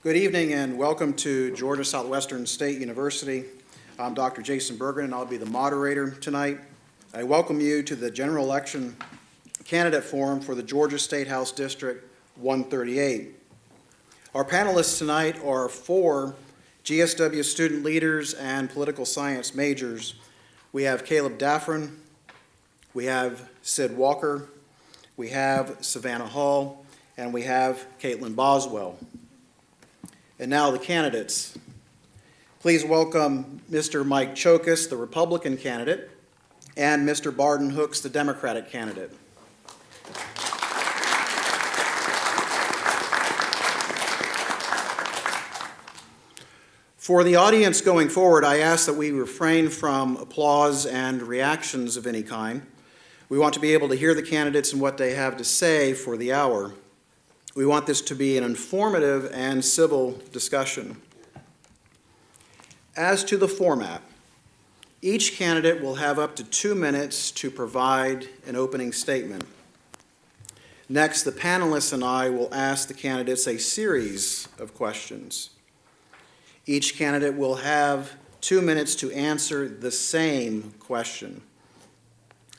Good evening and welcome to Georgia Southwestern State University. I'm Dr. Jason Berggren and I'll be the moderator tonight. I welcome you to the general election candidate forum for the Georgia State House District 138. Our panelists tonight are 4 GSW student leaders and political science majors. We have Caleb Daffron, we have Sid Walker, we have Savannah Hall, and we have Caitlin Boswell. And now the candidates. Please welcome Mr. Mike Cheokas, the Republican candidate, and Mr. Bardin Hooks, the Democratic candidate. For the audience going forward, I ask that we refrain from applause and reactions of any kind. We want to be able to hear the candidates and what they have to say for the hour. We want this to be an informative and civil discussion. As to the format, each candidate will have up to 2 minutes to provide an opening statement. Next, the panelists and I will ask the candidates a series of questions. Each candidate will have 2 minutes to answer the same question.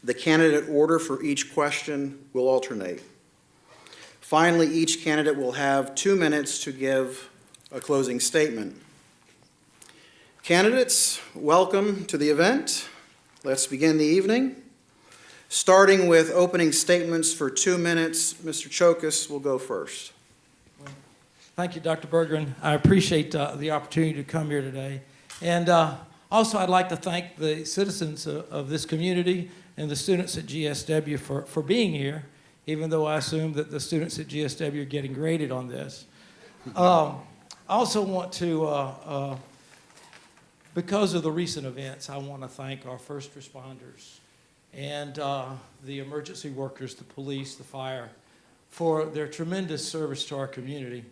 The candidate order for each question will alternate. Finally, each candidate will have 2 minutes to give a closing statement. Candidates, welcome to the event. Let's begin the evening. Starting with opening statements for 2 minutes, Mr. Cheokas will go first. Thank you, Dr. Berggren. I appreciate the opportunity to come here today. And also, I'd like to thank the citizens of this community and the students at GSW for being here, even though I assume that the students at GSW are getting graded on this. I also want to, because of the recent events, I want to thank our first responders and the emergency workers, the police, the fire, for their tremendous service to our community.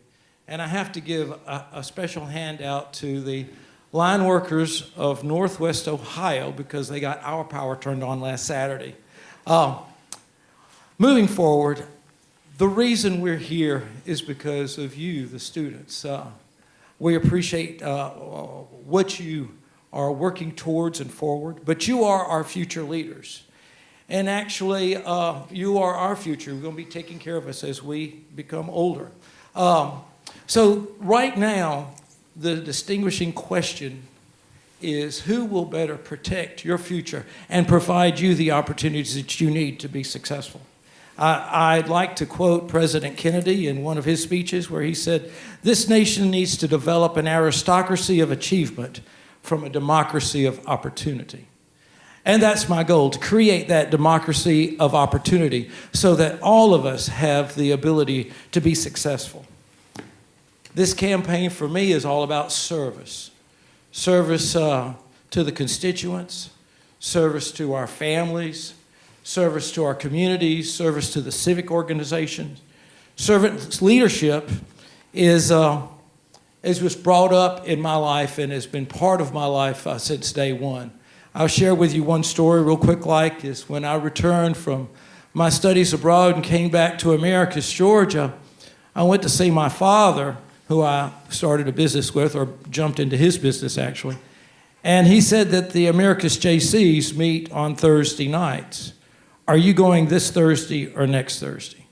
And I have to give a special handout to the line workers of Northwest Ohio because they got our power turned on last Saturday. Moving forward, the reason we're here is because of you, the students. We appreciate what you are working towards and forward, but you are our future leaders. And actually, you are our future. You're going to be taking care of us as we become older. So right now, the distinguishing question is who will better protect your future and provide you the opportunities that you need to be successful. I'd like to quote President Kennedy in one of his speeches where he said, "This nation needs to develop an aristocracy of achievement from a democracy of opportunity." And that's my goal, to create that democracy of opportunity so that all of us have the ability to be successful. This campaign for me is all about service. Service to the constituents, service to our families, service to our communities, service to the civic organizations. Servant leadership is was brought up in my life and has been part of my life since day one. I'll share with you one story real quick is when I returned from my studies abroad and came back to Americus, Georgia, I went to see my father, who I started a business with, or jumped into his business actually. And he said that the Americus JCs meet on Thursday nights. Are you going this Thursday or next Thursday?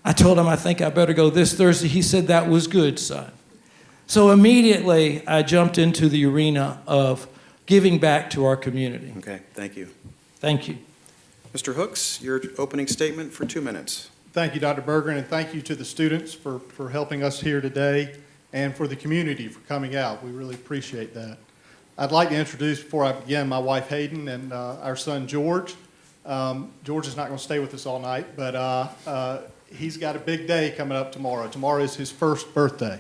I told him I think I better go this Thursday. He said that was good, son. So immediately I jumped into the arena of giving back to our community. Okay, thank you. Thank you. Mr. Hooks, your opening statement for 2 minutes. Thank you, Dr. Berggren, and thank you to the students for helping us here today and for the community for coming out. We really appreciate that. I'd like to introduce, before I begin, my wife Hayden and our son George. George is not going to stay with us all night, but he's got a big day coming up tomorrow. Tomorrow is his first birthday.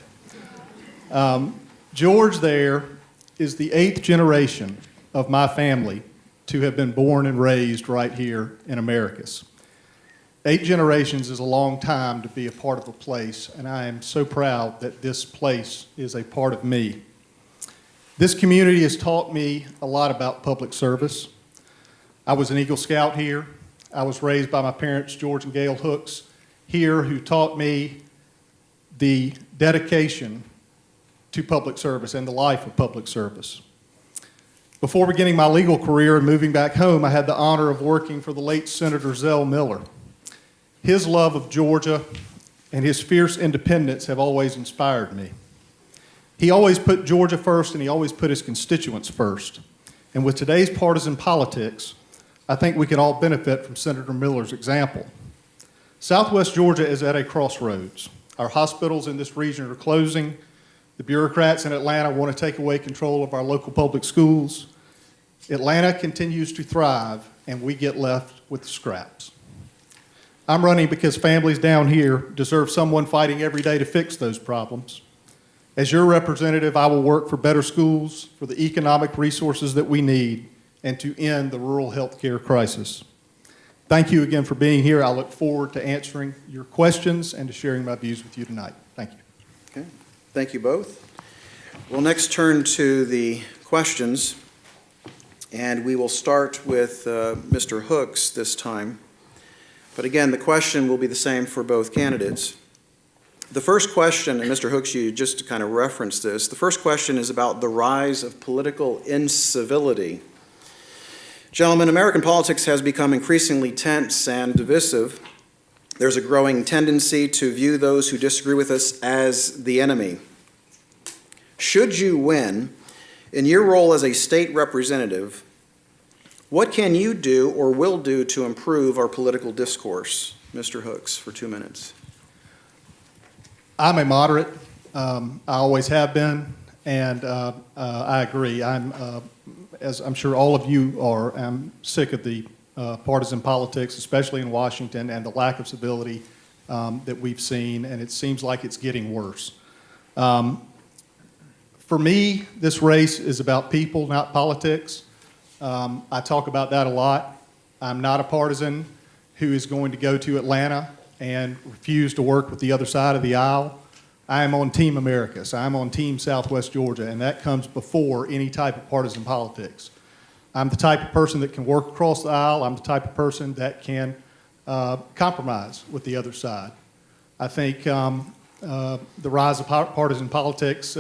George there is the 8th generation of my family to have been born and raised right here in Americus. 8 generations is a long time to be a part of a place, and I am so proud that this place is a part of me. This community has taught me a lot about public service. I was an Eagle Scout here. I was raised by my parents, George and Gail Hooks, here, who taught me the dedication to public service and the life of public service. Before beginning my legal career and moving back home, I had the honor of working for the late Senator Zell Miller. His love of Georgia and his fierce independence have always inspired me. He always put Georgia first, and he always put his constituents first. And with today's partisan politics, I think we can all benefit from Senator Miller's example. Southwest Georgia is at a crossroads. Our hospitals in this region are closing. The bureaucrats in Atlanta want to take away control of our local public schools. Atlanta continues to thrive, and we get left with the scraps. I'm running because families down here deserve someone fighting every day to fix those problems. As your representative, I will work for better schools, for the economic resources that we need, and to end the rural health care crisis. Thank you again for being here. I look forward to answering your questions and to sharing my views with you tonight. Thank you. Okay. Thank you both. We'll next turn to the questions, and we will start with Mr. Hooks this time. But again, the question will be the same for both candidates. The first question, and Mr. Hooks, you just kind of referenced this, the first question is about the rise of political incivility. Gentlemen, American politics has become increasingly tense and divisive. There's a growing tendency to view those who disagree with us as the enemy. Should you win, in your role as a state representative, what can you do or will do to improve our political discourse? Mr. Hooks, for 2 minutes. I'm a moderate. I always have been, and I agree. As I'm sure all of you are, I'm sick of the partisan politics, especially in Washington, and the lack of civility that we've seen, and it seems like it's getting worse. For me, this race is about people, not politics. I talk about that a lot. I'm not a partisan who is going to go to Atlanta and refuse to work with the other side of the aisle. I am on Team America, so I'm on Team Southwest Georgia, and that comes before any type of partisan politics. I'm the type of person that can work across the aisle. I'm the type of person that can compromise with the other side. I think the rise of partisan politics,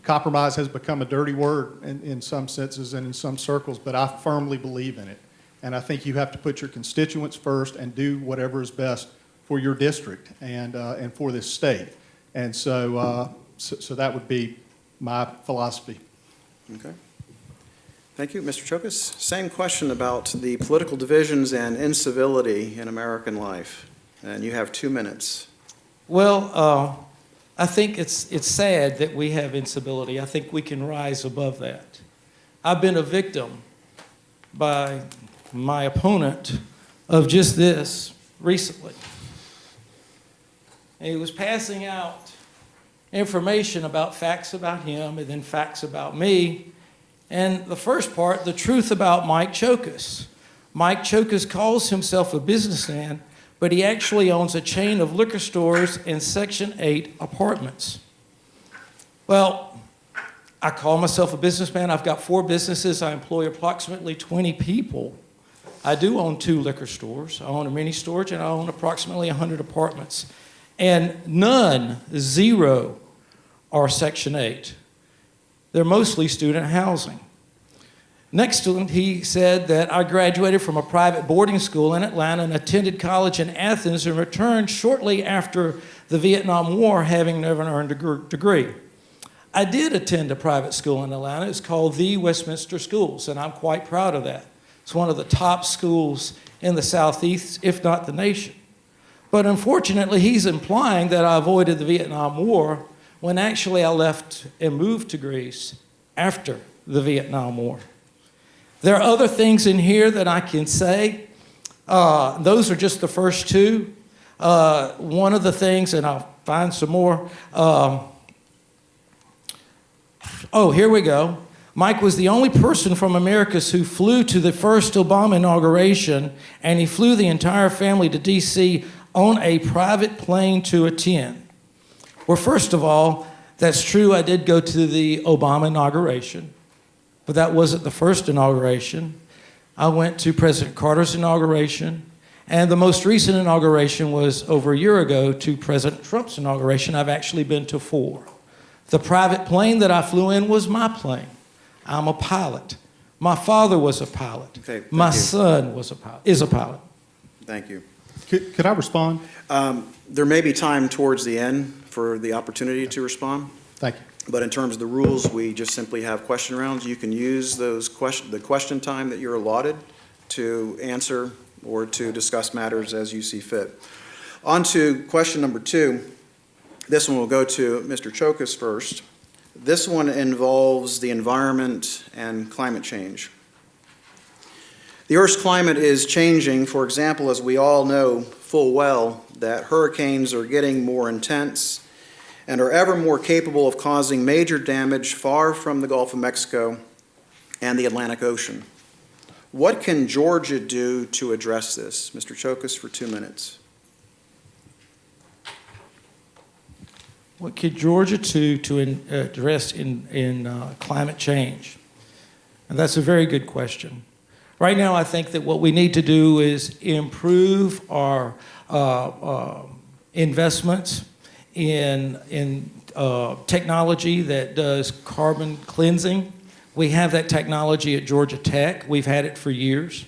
compromise has become a dirty word in some senses and in some circles, but I firmly believe in it. And I think you have to put your constituents first and do whatever is best for your district and for this state. And so that would be my philosophy. Okay. Thank you. Mr. Cheokas, same question about the political divisions and incivility in American life. And you have 2 minutes. Well, I think it's sad that we have incivility. I think we can rise above that. I've been a victim by my opponent of just this recently. And he was passing out information about facts about him and then facts about me. And the first part, the truth about Mike Cheokas. Mike Cheokas calls himself a businessman, but he actually owns a chain of liquor stores and Section 8 apartments. Well, I call myself a businessman. I've got 4 businesses. I employ approximately 20 people. I do own 2 liquor stores. I own a mini storage, and I own approximately 100 apartments. And none, 0, are Section 8. They're mostly student housing. Next to him, he said that I graduated from a private boarding school in Atlanta and attended college in Athens and returned shortly after the Vietnam War, having never earned a degree. I did attend a private school in Atlanta. It's called the Westminster Schools, and I'm quite proud of that. It's one of the top schools in the Southeast, if not the nation. But unfortunately, he's implying that I avoided the Vietnam War when actually I left and moved to Greece after the Vietnam War. There are other things in here that I can say. Those are just the first 2. One of the things, and I'll find some more. Here we go. Mike was the only person from Americas who flew to the first Obama inauguration, and he flew the entire family to D.C. on a private plane to attend. Well, first of all, that's true. I did go to the Obama inauguration, but that wasn't the first inauguration. I went to President Carter's inauguration, And the most recent inauguration was over a year ago to President Trump's inauguration. I've actually been to 4. The private plane that I flew in was my plane. I'm a pilot. My father was a pilot. Okay, thank My you. son is a pilot. Thank you. Could I respond? There may be time towards the end for the opportunity to respond, Thank you. but in terms of the rules, we just simply have question rounds. You can use the question time that you're allotted to answer or to discuss matters as you see fit. On to question number 2. This one will go to Mr. Cheokas first. This one involves the environment and climate change. The Earth's climate is changing. For example, as we all know full well, that hurricanes are getting more intense and are ever more capable of causing major damage far from the Gulf of Mexico and the Atlantic Ocean. What can Georgia do to address this? Mr. Cheokas, for 2 minutes. What could Georgia do to address in climate change? And that's a very good question. Right now, I think that what we need to do is improve our investments in technology that does carbon cleansing. We have that technology at Georgia Tech. We've had it for years.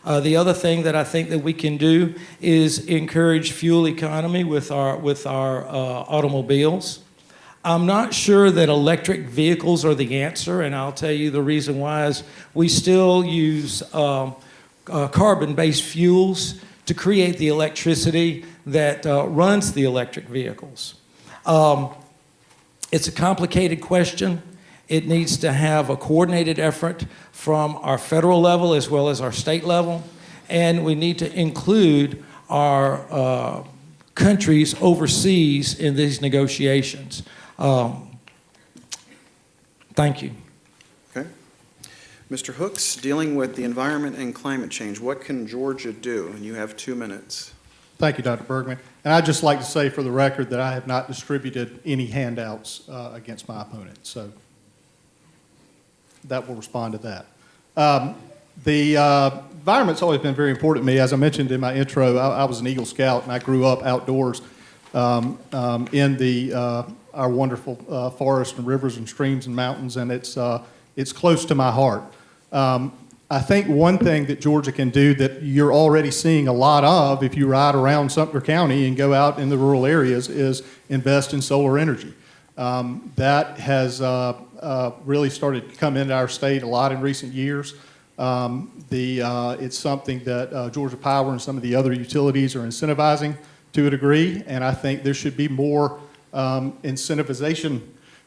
The other thing that I think that we can do is encourage fuel economy with our automobiles. I'm not sure that electric vehicles are the answer, and I'll tell you the reason why is we still use carbon-based fuels to create the electricity that runs the electric vehicles. It's a complicated question. It needs to have a coordinated effort from our federal level as well as our state level, and we need to include our countries overseas in these negotiations. Thank you. Okay. Mr. Hooks, dealing with the environment and climate change, what can Georgia do? And you have 2 minutes. Thank you, Dr. Berggren. And I'd just like to say for the record that I have not distributed any handouts against my opponent. So that will respond to that. The environment's always been very important to me. As I mentioned in my intro, I was an Eagle Scout, and I grew up outdoors in our wonderful forests and rivers and streams and mountains, and it's close to my heart. I think one thing that Georgia can do that you're already seeing a lot of if you ride around Sumter County and go out in the rural areas is invest in solar energy. That has really started to come into our state a lot in recent years. It's something that Georgia Power and some of the other utilities are incentivizing to a degree, and I think there should be more incentivization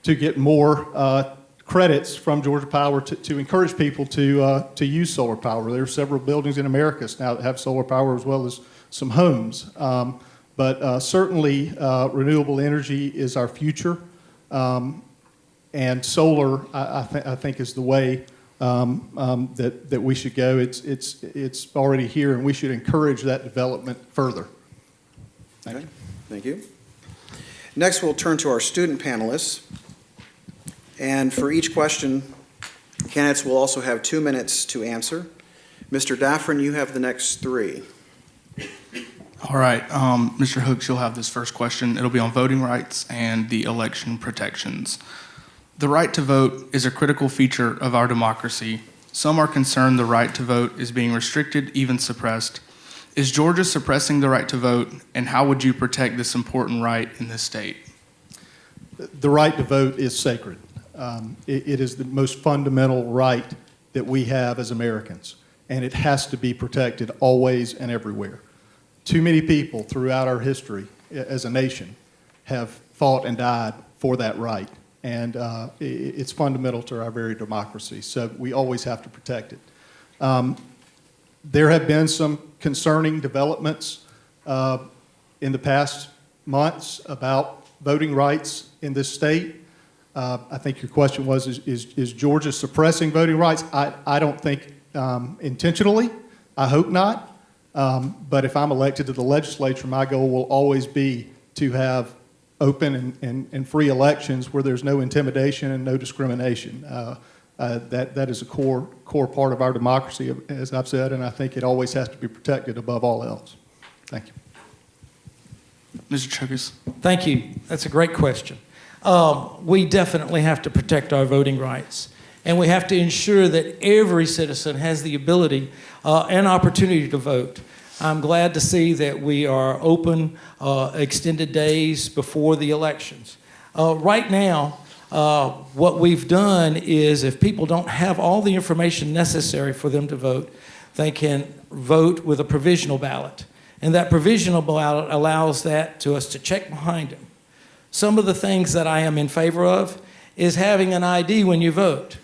to get more credits from Georgia Power to encourage people to use solar power. There are several buildings in America now that have solar power as well as some homes. But certainly renewable energy is our future, and solar I think is the way that we should go. It's already here, and we should encourage that development further. Thank you. Thank you. Next, we'll turn to our student panelists. And for each question, candidates will also have 2 minutes to answer. Mr. Daffrin, you have the next 3. All right, Mr. Hooks, you'll have this first question. It'll be on voting rights and the election protections. The right to vote is a critical feature of our democracy. Some are concerned the right to vote is being restricted, even suppressed. Is Georgia suppressing the right to vote, and how would you protect this important right in this state? The right to vote is sacred. It is the most fundamental right that we have as Americans, and it has to be protected always and everywhere. Too many people throughout our history as a nation have fought and died for that right, and it's fundamental to our very democracy, so we always have to protect it. There have been some concerning developments in the past months about voting rights in this state. I think your question was, is Georgia suppressing voting rights? I don't think intentionally. I hope not. But if I'm elected to the legislature, my goal will always be to have open and free elections where there's no intimidation and no discrimination. That is a core part of our democracy, as I've said, and I think it always has to be protected above all else. Thank you. Mr. Cheokas. Thank you. That's a great question. We definitely have to protect our voting rights, and we have to ensure that every citizen has the ability and opportunity to vote. I'm glad to see that we are open extended days before the elections. Right now, what we've done is if people don't have all the information necessary for them to vote, they can vote with a provisional ballot. And that provisional ballot allows that to us to check behind them. Some of the things that I am in favor of is having an ID when you vote.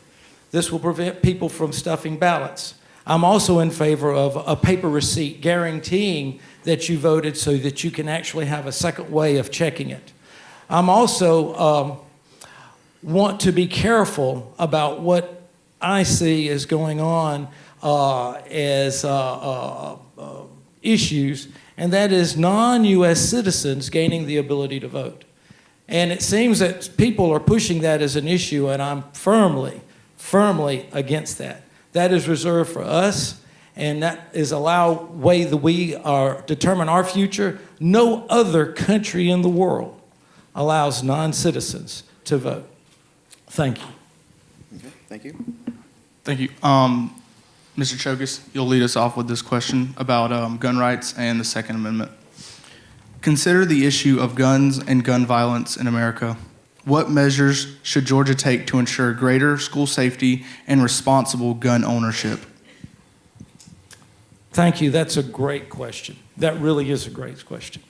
This will prevent people from stuffing ballots. I'm also in favor of a paper receipt guaranteeing that you voted so that you can actually have a second way of checking it. I'm also want to be careful about what I see is going on as issues, and that is non-U.S. citizens gaining the ability to vote. And it seems that people are pushing that as an issue, and I'm firmly against that. That is reserved for us, and that is way that we are determine our future. No other country in the world allows non-citizens to vote. Thank you. Okay, thank you. Thank you. Mr. Cheokas, you'll lead us off with this question about gun rights and the Second Amendment. Consider the issue of guns and gun violence in America. What measures should Georgia take to ensure greater school safety and responsible gun ownership? Thank you. That's a great question. That really is a great question.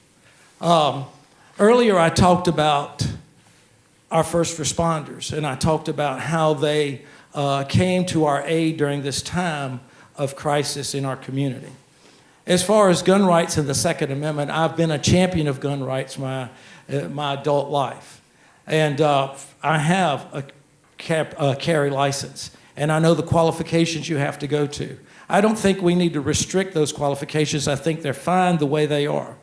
Earlier I talked about our first responders, and I talked about how they came to our aid during this time of crisis in our community. As far as gun rights and the Second Amendment, I've been a champion of gun rights my adult life. And I have a carry license, and I know the qualifications you have to go to. I don't think we need to restrict those qualifications. I think they're fine the way they are.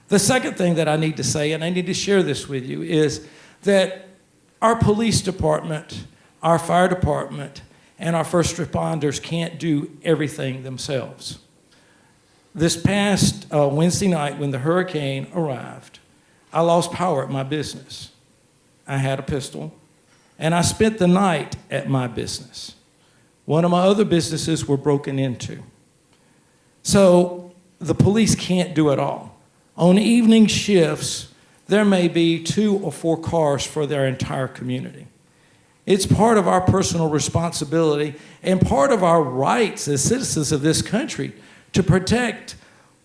The second thing that I need to say, and I need to share this with you, is that our police department, our fire department, and our first responders can't do everything themselves. This past Wednesday night when the hurricane arrived, I lost power at my business. I had a pistol, and I spent the night at my business. One of my other businesses were broken into. So the police can't do it all. On evening shifts, there may be 2 or 4 cars for their entire community. It's part of our personal responsibility and part of our rights as citizens of this country to protect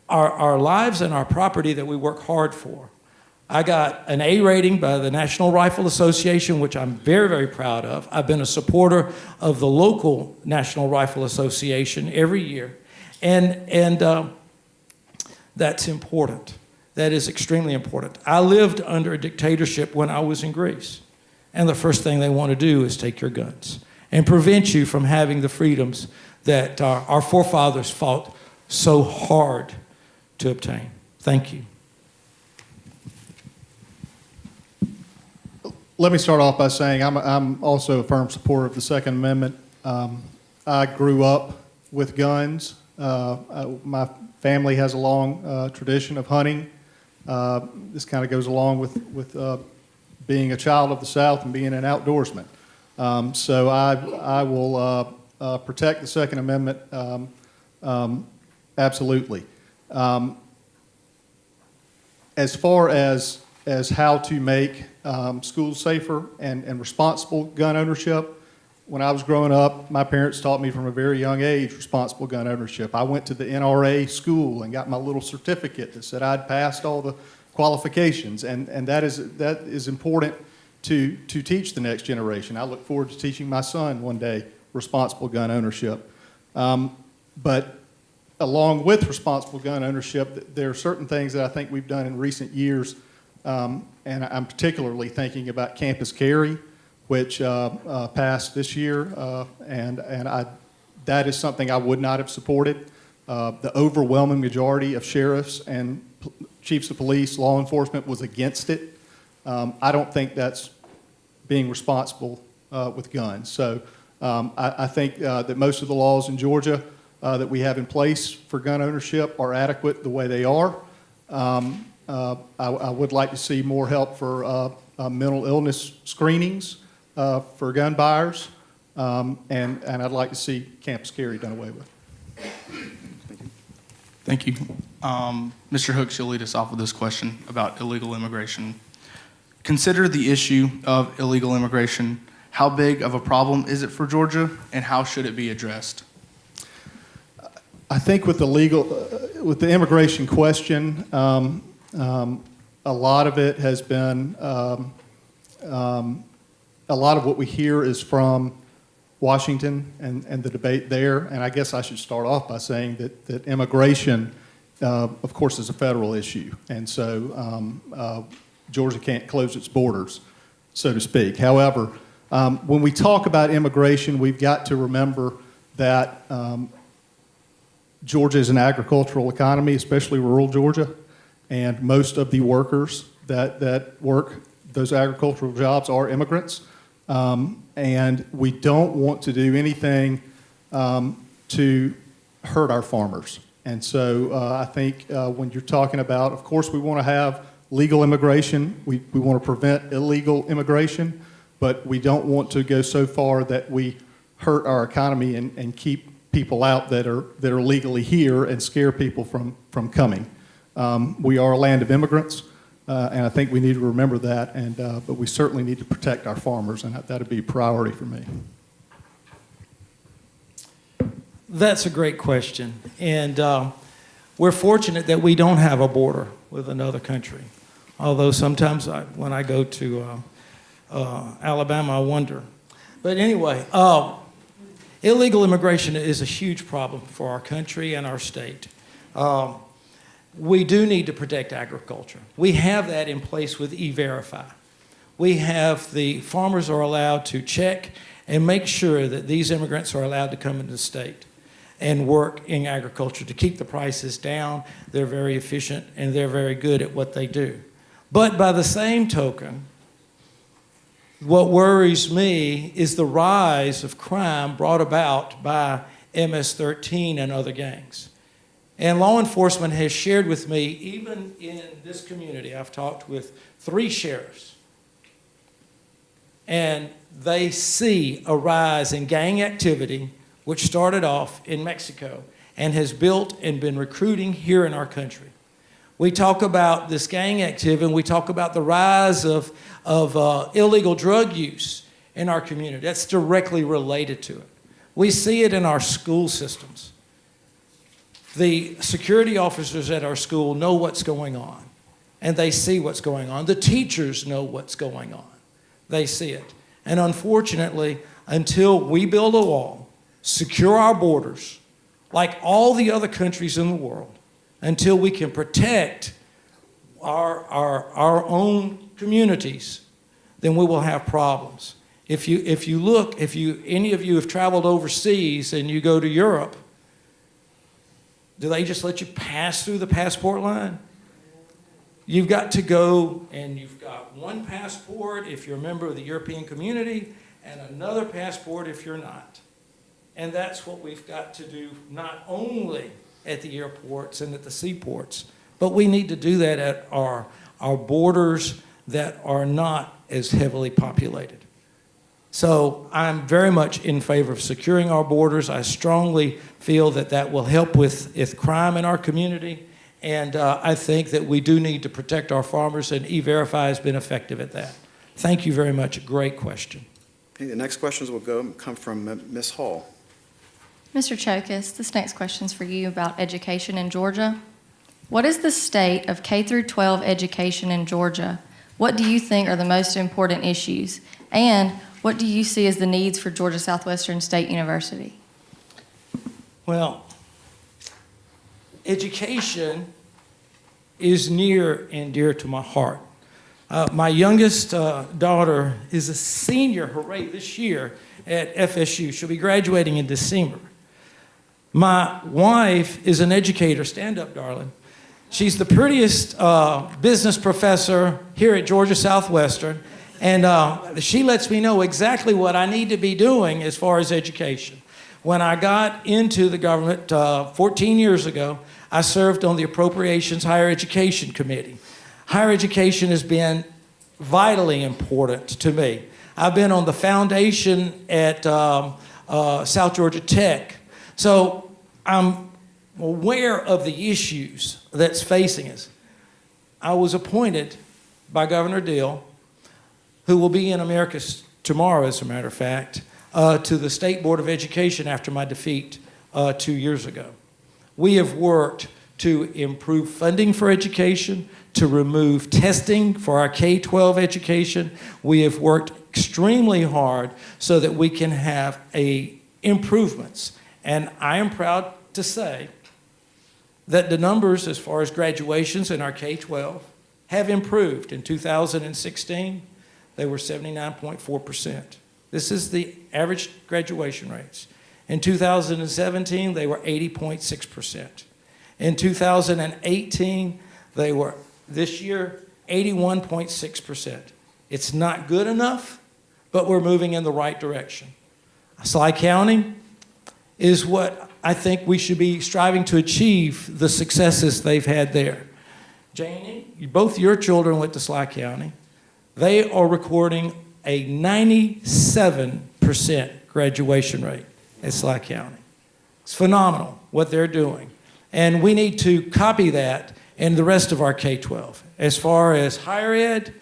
our lives and our property that we work hard for. I got an A rating by the National Rifle Association, which I'm very, very proud of. I've been a supporter of the local National Rifle Association every year. And that's important. That is extremely important. I lived under a dictatorship when I was in Greece. And the first thing they want to do is take your guns and prevent you from having the freedoms that our forefathers fought so hard to obtain. Thank you. Let me start off by saying I'm also a firm supporter of the Second Amendment. I grew up with guns. My family has a long tradition of hunting. This kind of goes along with being a child of the South and being an outdoorsman. So I will protect the Second Amendment absolutely. As far as how to make schools safer and responsible gun ownership, when I was growing up, my parents taught me from a very young age responsible gun ownership. I went to the NRA school and got my little certificate that said I'd passed all the qualifications, and that is important to teach the next generation. I look forward to teaching my son one day responsible gun ownership. But along with responsible gun ownership, there are certain things that I think we've done in recent years, and I'm particularly thinking about campus carry, which passed this year, and that is something I would not have supported. The overwhelming majority of sheriffs and chiefs of police, law enforcement was against it. I don't think that's being responsible with guns. So I think that most of the laws in Georgia that we have in place for gun ownership are adequate the way they are. I would like to see more help for mental illness screenings for gun buyers, and I'd like to see campus carry done away with. Thank you. Mr. Hooks, you'll lead us off with this question about illegal immigration. Consider the issue of illegal immigration. How big of a problem is it for Georgia, and how should it be addressed? I think with the immigration question, a lot of it has been, a lot of what we hear is from Washington and the debate there. And I guess I should start off by saying that immigration, of course, is a federal issue. And so Georgia can't close its borders, so to speak. However, when we talk about immigration, we've got to remember that Georgia is an agricultural economy, especially rural Georgia, and most of the workers that work those agricultural jobs are immigrants. And we don't want to do anything to hurt our farmers. And so I think when you're talking about, of course, we want to have legal immigration. We want to prevent illegal immigration, but we don't want to go so far that we hurt our economy and keep people out that are legally here and scare people from coming. We are a land of immigrants, and I think we need to remember that. But we certainly need to protect our farmers, and that would be a priority for me. That's a great question. And we're fortunate that we don't have a border with another country. Although sometimes when I go to Alabama, I wonder. But anyway, illegal immigration is a huge problem for our country and our state. We do need to protect agriculture. We have that in place with E-Verify. We have the farmers are allowed to check and make sure that these immigrants are allowed to come into the state and work in agriculture to keep the prices down. They're very efficient and they're very good at what they do. But by the same token, what worries me is the rise of crime brought about by MS-13 and other gangs. And law enforcement has shared with me, even in this community, I've talked with 3 sheriffs, and they see a rise in gang activity, which started off in Mexico and has built and been recruiting here in our country. We talk about this gang activity, and we talk about the rise of illegal drug use in our community. That's directly related to it. We see it in our school systems. The security officers at our school know what's going on, and they see what's going on. The teachers know what's going on. They see it. And unfortunately, until we build a wall, secure our borders, like all the other countries in the world, until we can protect our own communities, then we will have problems. If any of you have traveled overseas and you go to Europe, do they just let you pass through the passport line? You've got to go, and you've got one passport if you're a member of the European community and another passport if you're not. And that's what we've got to do, not only at the airports and at the seaports, but we need to do that at our borders that are not as heavily populated. So I'm very much in favor of securing our borders. I strongly feel that that will help with crime in our community. And I think that we do need to protect our farmers, and E-Verify has been effective at that. Thank you very much. Great question. Okay, the next questions will come from Ms. Hall. Mr. Cheokas, this next question is for you about education in Georgia. What is the state of K through 12 education in Georgia? What do you think are the most important issues? And what do you see as the needs for Georgia Southwestern State University? Well, education is near and dear to my heart. My youngest daughter is a senior, hooray, this year at FSU. She'll be graduating in December. My wife is an educator. Stand up, darling. She's the prettiest business professor here at Georgia Southwestern, and she lets me know exactly what I need to be doing as far as education. When I got into the government 14 years ago, I served on the Appropriations Higher Education Committee. Higher education has been vitally important to me. I've been on the foundation at South Georgia Tech. So I'm aware of the issues that's facing us. I was appointed by Governor Deal, who will be in America tomorrow, as a matter of fact, to the State Board of Education after my defeat 2 years ago. We have worked to improve funding for education, to remove testing for our K-12 education. We have worked extremely hard so that we can have improvements. And I am proud to say that the numbers as far as graduations in our K-12 have improved. In 2016, they were 79.4%. This is the average graduation rates. In 2017, they were 80.6%. In 2018, they were, this year, 81.6%. It's not good enough, but we're moving in the right direction. Sly County is what I think we should be striving to achieve the successes they've had there. Janie, both your children went to Sly County. They are recording a 97% graduation rate at Sly County. It's phenomenal what they're doing. And we need to copy that in the rest of our K-12. As far as higher ed,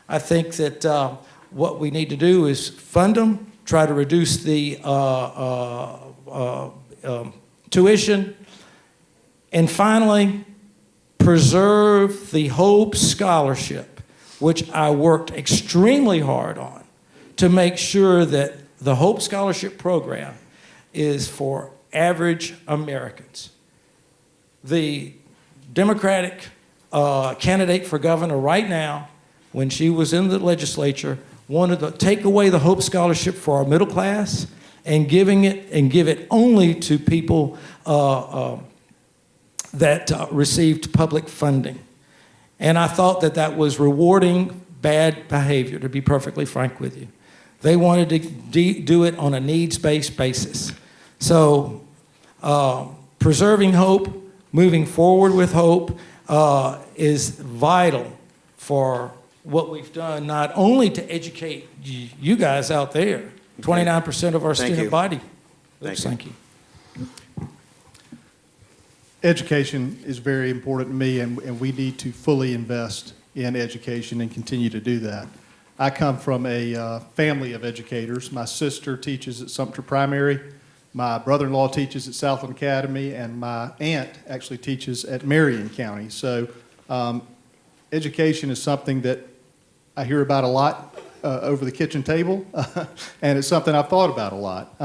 I think that what we need to do is fund them, try to reduce the tuition, and finally, preserve the Hope Scholarship, which I worked extremely hard on to make sure that the Hope Scholarship program is for average Americans. The Democratic candidate for governor right now, when she was in the legislature, wanted to take away the Hope Scholarship for our middle class and give it only to people that received public funding. And I thought that that was rewarding bad behavior, to be perfectly frank with you. They wanted to do it on a needs-based basis. So preserving hope, moving forward with hope is vital for what we've done, not only to educate you guys out there, 29% of our Thank student you. body. Thank you. Education is very important to me, and we need to fully invest in education and continue to do that. I come from a family of educators. My sister teaches at Sumter Primary. My brother-in-law teaches at Southland Academy, and my aunt actually teaches at Marion County. So education is something that I hear about a lot over the kitchen table, and it's something I've thought about a lot.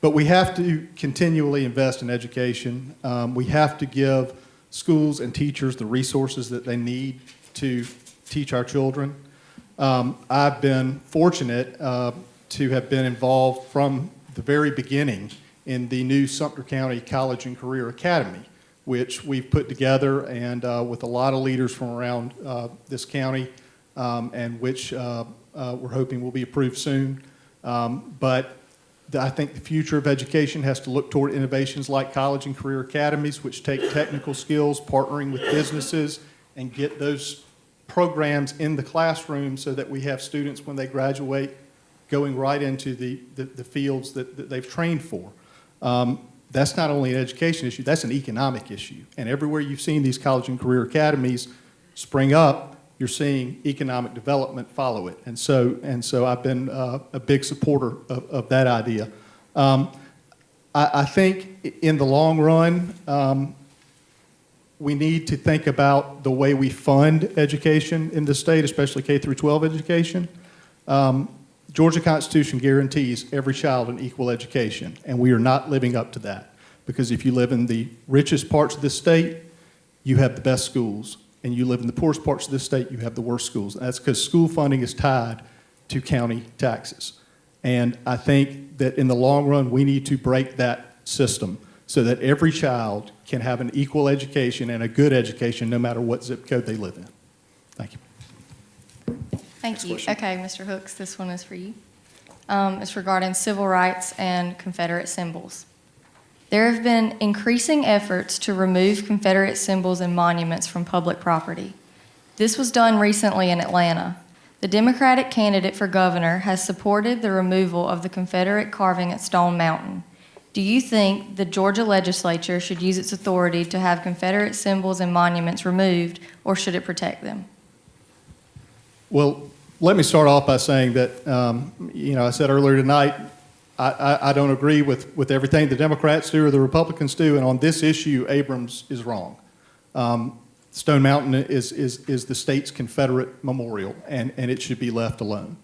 But we have to continually invest in education. We have to give schools and teachers the resources that they need to teach our children. I've been fortunate to have been involved from the very beginning in the new Sumter County College and Career Academy, which we've put together and with a lot of leaders from around this county, and which we're hoping will be approved soon. But I think the future of education has to look toward innovations like college and career academies, which take technical skills, partnering with businesses, and get those programs in the classroom so that we have students, when they graduate, going right into the fields that they've trained for. That's not only an education issue, that's an economic issue. And everywhere you've seen these college and career academies spring up, you're seeing economic development follow it. And so I've been a big supporter of that idea. I think in the long run, we need to think about the way we fund education in the state, especially K through 12 education. Georgia Constitution guarantees every child an equal education, and we are not living up to that. Because if you live in the richest parts of the state, you have the best schools. And you live in the poorest parts of the state, you have the worst schools. And that's because school funding is tied to county taxes. And I think that in the long run, we need to break that system so that every child can have an equal education and a good education no matter what zip code they live in. Thank you. Thank you. question. Okay, Mr. Hooks, this one is for you. It's regarding civil rights and Confederate symbols. There have been increasing efforts to remove Confederate symbols and monuments from public property. This was done recently in Atlanta. The Democratic candidate for governor has supported the removal of the Confederate carving at Stone Mountain. Do you think the Georgia legislature should use its authority to have Confederate symbols and monuments removed, or should it protect them? Well, let me start off by saying that, I said earlier tonight, I don't agree with everything the Democrats do or the Republicans do, and on this issue, Abrams is wrong. Stone Mountain is the state's Confederate memorial, and it should be left alone.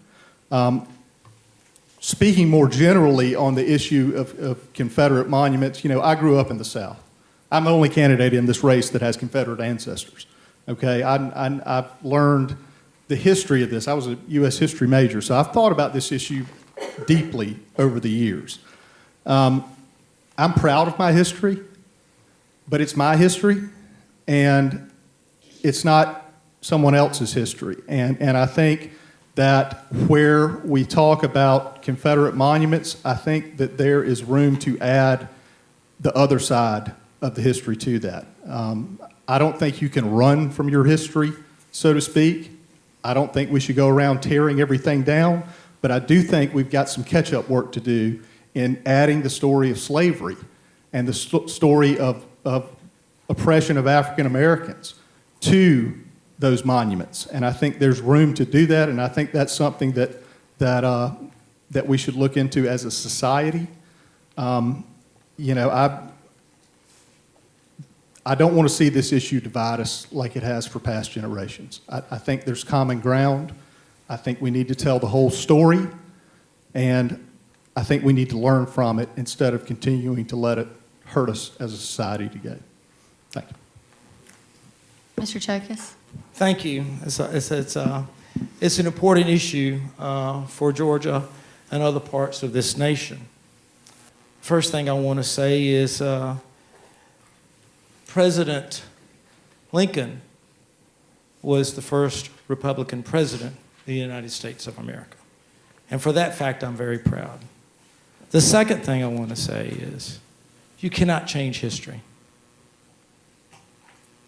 Speaking more generally on the issue of Confederate monuments, I grew up in the South. I'm the only candidate in this race that has Confederate ancestors. Okay, I've learned the history of this. I was a U.S. history major, so I've thought about this issue deeply over the years. I'm proud of my history, but it's my history, and it's not someone else's history. And I think that where we talk about Confederate monuments, I think that there is room to add the other side of the history to that. I don't think you can run from your history, so to speak. I don't think we should go around tearing everything down, but I do think we've got some catch-up work to do in adding the story of slavery and the story of oppression of African Americans to those monuments. And I think there's room to do that, and I think that's something that we should look into as a society. I don't want to see this issue divide us like it has for past generations. I think there's common ground. I think we need to tell the whole story, and I think we need to learn from it instead of continuing to let it hurt us as a society today. Thank you. Mr. Cheokas? Thank you. It's an important issue for Georgia and other parts of this nation. First thing I want to say is President Lincoln was the first Republican president of the United States of America. And for that fact, I'm very proud. The second thing I want to say is you cannot change history.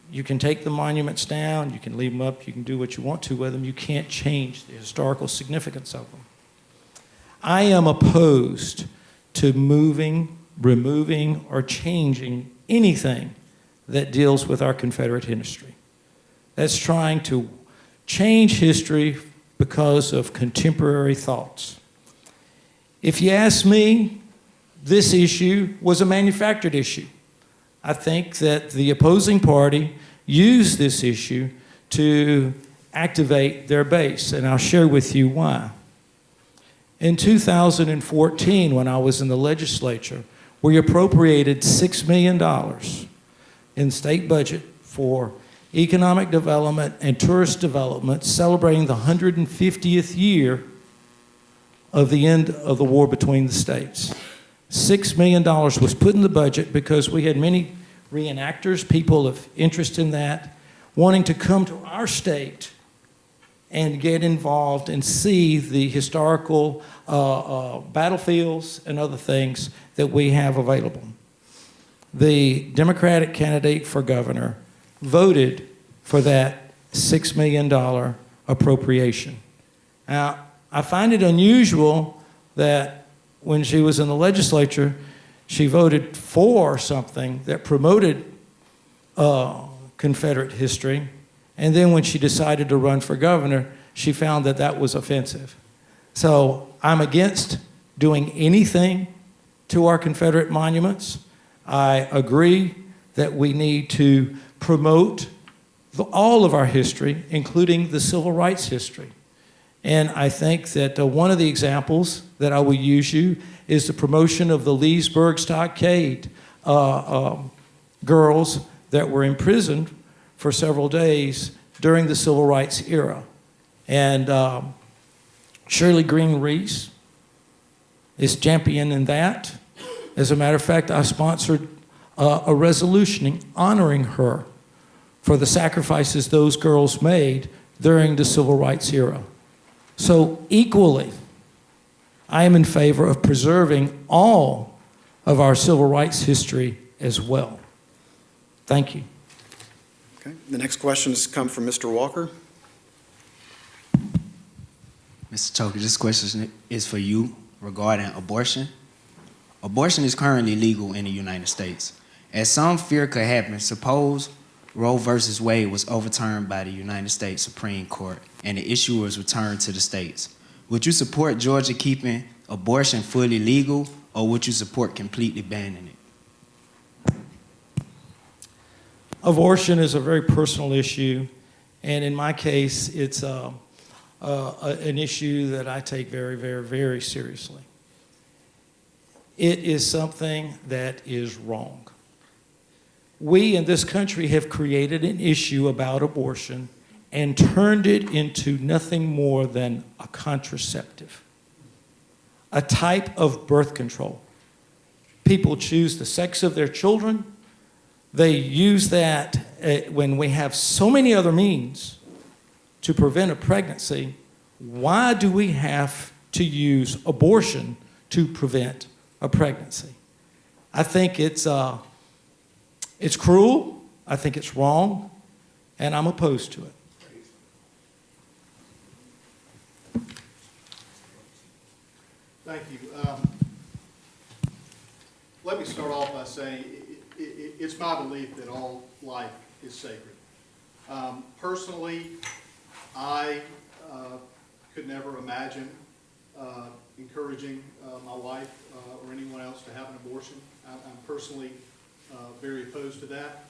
You can take the monuments down, you can leave them up, you can do what you want to with them. You can't change the historical significance of them. I am opposed to moving, removing, or changing anything that deals with our Confederate history. That's trying to change history because of contemporary thoughts. If you ask me, this issue was a manufactured issue. I think that the opposing party used this issue to activate their base, and I'll share with you why. In 2014, when I was in the legislature, we appropriated $6 million in state budget for economic development and tourist development, celebrating the 150th year of the end of the war between the states. $6 million was put in the budget because we had many reenactors, people of interest in that, wanting to come to our state and get involved and see the historical battlefields and other things that we have available. The Democratic candidate for governor voted for that $6 million appropriation. Now, I find it unusual that when she was in the legislature, she voted for something that promoted Confederate history, and then when she decided to run for governor, she found that that was offensive. So I'm against doing anything to our Confederate monuments. I agree that we need to promote all of our history, including the civil rights history. And I think that one of the examples that I will use you is the promotion of the Leesburg Stockade girls that were imprisoned for several days during the civil rights era. And Shirley Green Reese is champion in that. As a matter of fact, I sponsored a resolution honoring her for the sacrifices those girls made during the civil rights era. So equally, I am in favor of preserving all of our civil rights history as well. Thank you. Okay. The next questions come from Mr. Walker. Mr. Cheokas, this question is for you regarding abortion. Abortion is currently legal in the United States. As some fear could happen, suppose Roe versus Wade was overturned by the United States Supreme Court and the issue was returned to the states. Would you support Georgia keeping abortion fully legal, or would you support completely banning it? Abortion is a very personal issue, and in my case, it's an issue that I take very, very, very seriously. It is something that is wrong. We in this country have created an issue about abortion and turned it into nothing more than a contraceptive, a type of birth control. People choose the sex of their children. They use that when we have so many other means to prevent a pregnancy. Why do we have to use abortion to prevent a pregnancy? I think it's cruel, I think it's wrong, and I'm opposed to it. Thank you. Let me start off by saying it's my belief that all life is sacred. Personally, I could never imagine encouraging my wife or anyone else to have an abortion. I'm personally very opposed to that.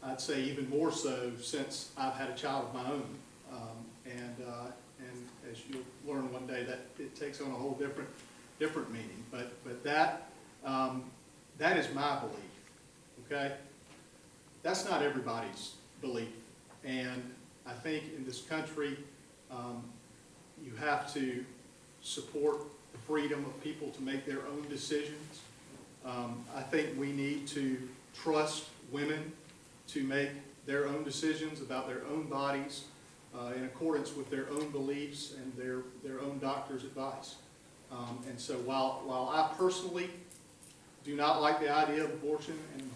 I'd say even more so since I've had a child of my own. And as you'll learn one day, that it takes on a whole different meaning. But that is my belief, okay? That's not everybody's belief. And I think in this country, you have to support the freedom of people to make their own decisions. I think we need to trust women to make their own decisions about their own bodies in accordance with their own beliefs and their own doctor's advice. And so while I personally do not like the idea of abortion and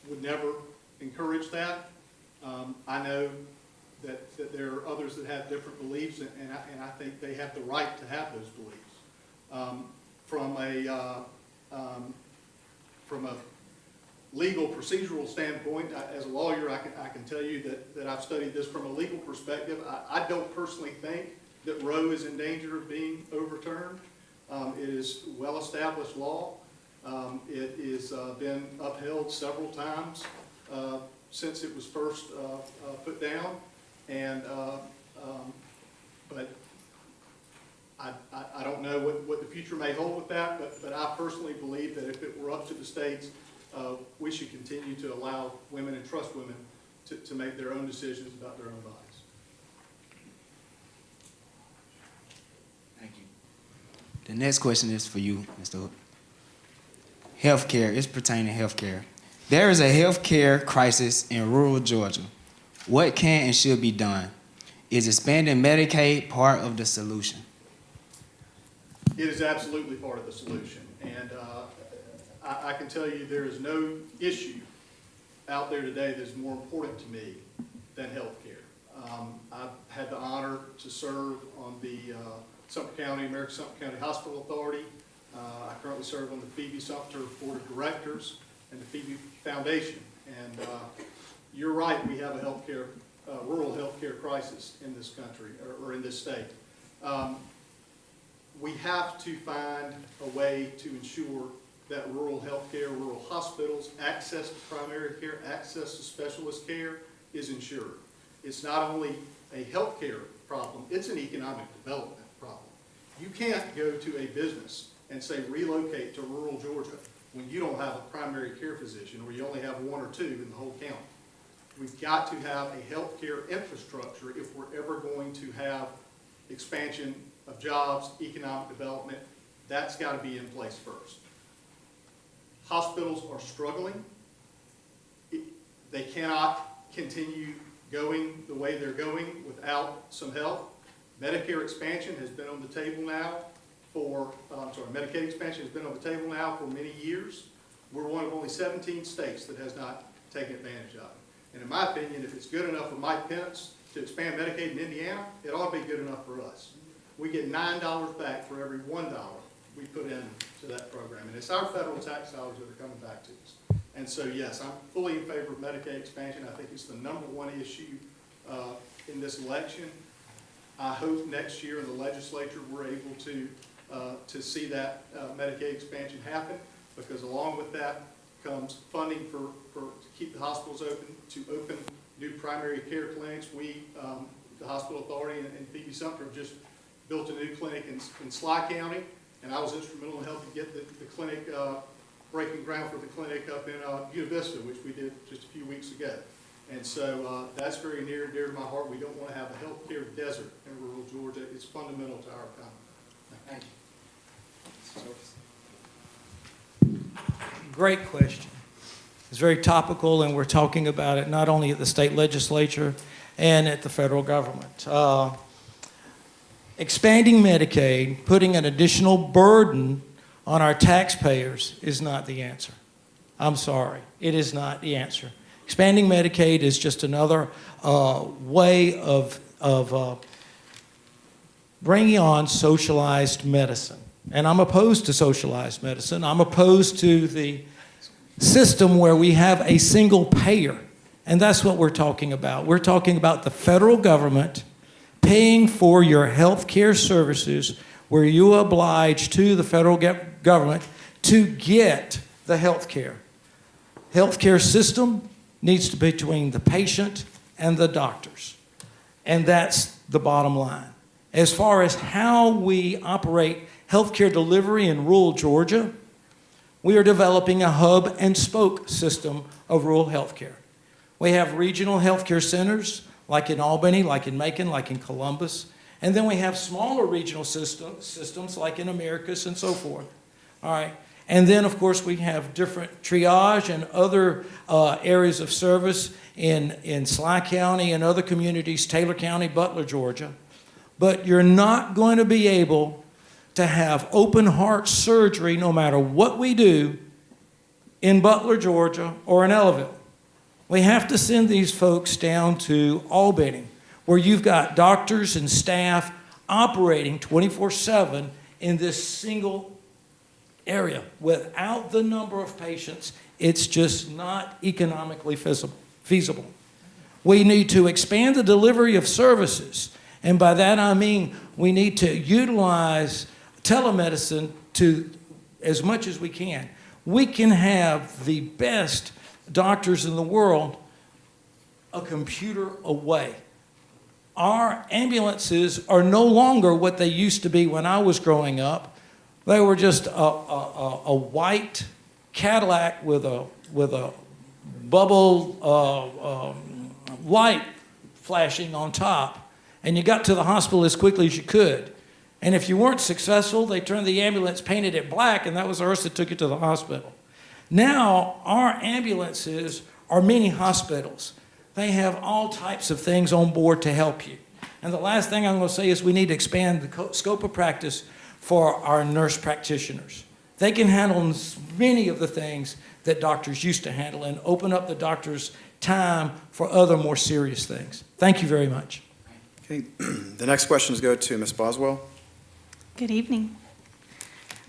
would never encourage that, I know that there are others that have different beliefs, and I think they have the right to have those beliefs. From a legal procedural standpoint, as a lawyer, I can tell you that I've studied this from a legal perspective. I don't personally think that Roe is in danger of being overturned. It is well-established law. It has been upheld several times since it was first put down. And but I don't know what the future may hold with that, but I personally believe that if it were up to the states, we should continue to allow women and trust women to make their own decisions about their own bodies. Thank you. The next question is for you, Mr. Hook. Healthcare, it's pertaining to healthcare. There is a healthcare crisis in rural Georgia. What can and should be done? Is expanding Medicaid part of the solution? It is absolutely part of the solution. And I can tell you there is no issue out there today that is more important to me than health care. I've had the honor to serve on the American Sumter County Hospital Authority. I currently serve on the Phoebe Sumter Board of Directors and the Phoebe Foundation. And you're right, we have a rural healthcare crisis in this country, or in this state. We have to find a way to ensure that rural healthcare, rural hospitals, access to primary care, access to specialist care is ensured. It's not only a healthcare problem, it's an economic development problem. You can't go to a business and say relocate to rural Georgia when you don't have a primary care physician or you only have one or two in the whole county. We've got to have a healthcare infrastructure if we're ever going to have expansion of jobs, economic development. That's got to be in place first. Hospitals are struggling. They cannot continue going the way they're going without some help. Medicare expansion has been on the table now for, Medicaid expansion has been on the table now for many years. We're one of only 17 states that has not taken advantage of it. And in my opinion, if it's good enough for Mike Pence to expand Medicaid in Indiana, it ought to be good enough for us. We get $9 back for every $1 we put into that program. And it's our federal tax dollars that are coming back to us. And so, yes, I'm fully in favor of Medicaid expansion. I think it's the #1 issue in this election. I hope next year in the legislature we're able to see that Medicaid expansion happen, because along with that comes funding to keep the hospitals open, to open new primary care clinics. We, the Hospital Authority and Ph.D. Sumter, have just built a new clinic in Sly County, and I was instrumental in helping get the clinic, breaking ground for the clinic up in Buena Vista, which we did just a few weeks ago. And so that's very near and dear to my heart. We don't want to have a healthcare desert in rural Georgia. It's fundamental to our economy. Thank you. Great question. It's very topical, and we're talking about it not only at the state legislature and at the federal government. Expanding Medicaid, putting an additional burden on our taxpayers is not the answer. I'm sorry, it is not the answer. Expanding Medicaid is just another way of bringing on socialized medicine. And I'm opposed to socialized medicine. I'm opposed to the system where we have a single payer. And that's what we're talking about. We're talking about the federal government paying for your health care services, where you oblige to the federal government to get the health care. Health care system needs to be between the patient and the doctors. And that's the bottom line. As far as how we operate healthcare delivery in rural Georgia, we are developing a hub and spoke system of rural healthcare. We have regional healthcare centers like in Albany, like in Macon, like in Columbus. And then we have smaller regional systems like in Americus and so forth. All right. And then, of course, we have different triage and other areas of service in Sly County and other communities, Taylor County, Butler, Georgia. But you're not going to be able to have open heart surgery no matter what we do in Butler, Georgia, or in Ellaville. We have to send these folks down to Albany, where you've got doctors and staff operating 24/7 in this single area. Without the number of patients, it's just not economically feasible. We need to expand the delivery of services, and by that I mean we need to utilize telemedicine to as much as we can. We can have the best doctors in the world a computer away. Our ambulances are no longer what they used to be when I was growing up. They were just a white Cadillac with a bubble light flashing on top, and you got to the hospital as quickly as you could. And if you weren't successful, they turned the ambulance, painted it black, and that was the hearse that took you to the hospital. Now, our ambulances are mini hospitals. They have all types of things on board to help you. And the last thing I'm going to say is we need to expand the scope of practice for our nurse practitioners. They can handle many of the things that doctors used to handle and open up the doctor's time for other more serious things. Thank you very much. Okay, the next questions go to Ms. Boswell. Good evening.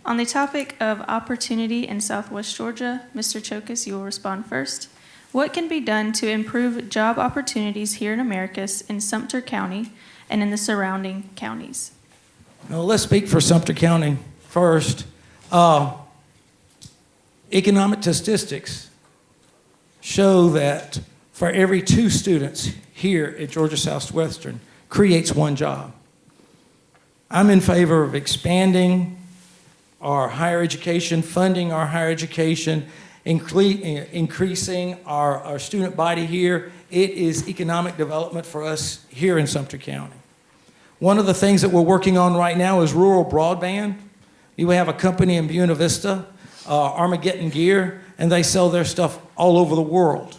On the topic of opportunity in Southwest Georgia, Mr. Cheokas, you will respond first. What can be done to improve job opportunities here in Americus in Sumter County and in the surrounding counties? Now, let's speak for Sumter County first. Economic statistics show that for every 2 students here at Georgia Southwestern creates 1 job. I'm in favor of expanding our higher education, funding our higher education, increasing our student body here. It is economic development for us here in Sumter County. One of the things that we're working on right now is rural broadband. We have a company in Buena Vista, Armageddon Gear, and they sell their stuff all over the world.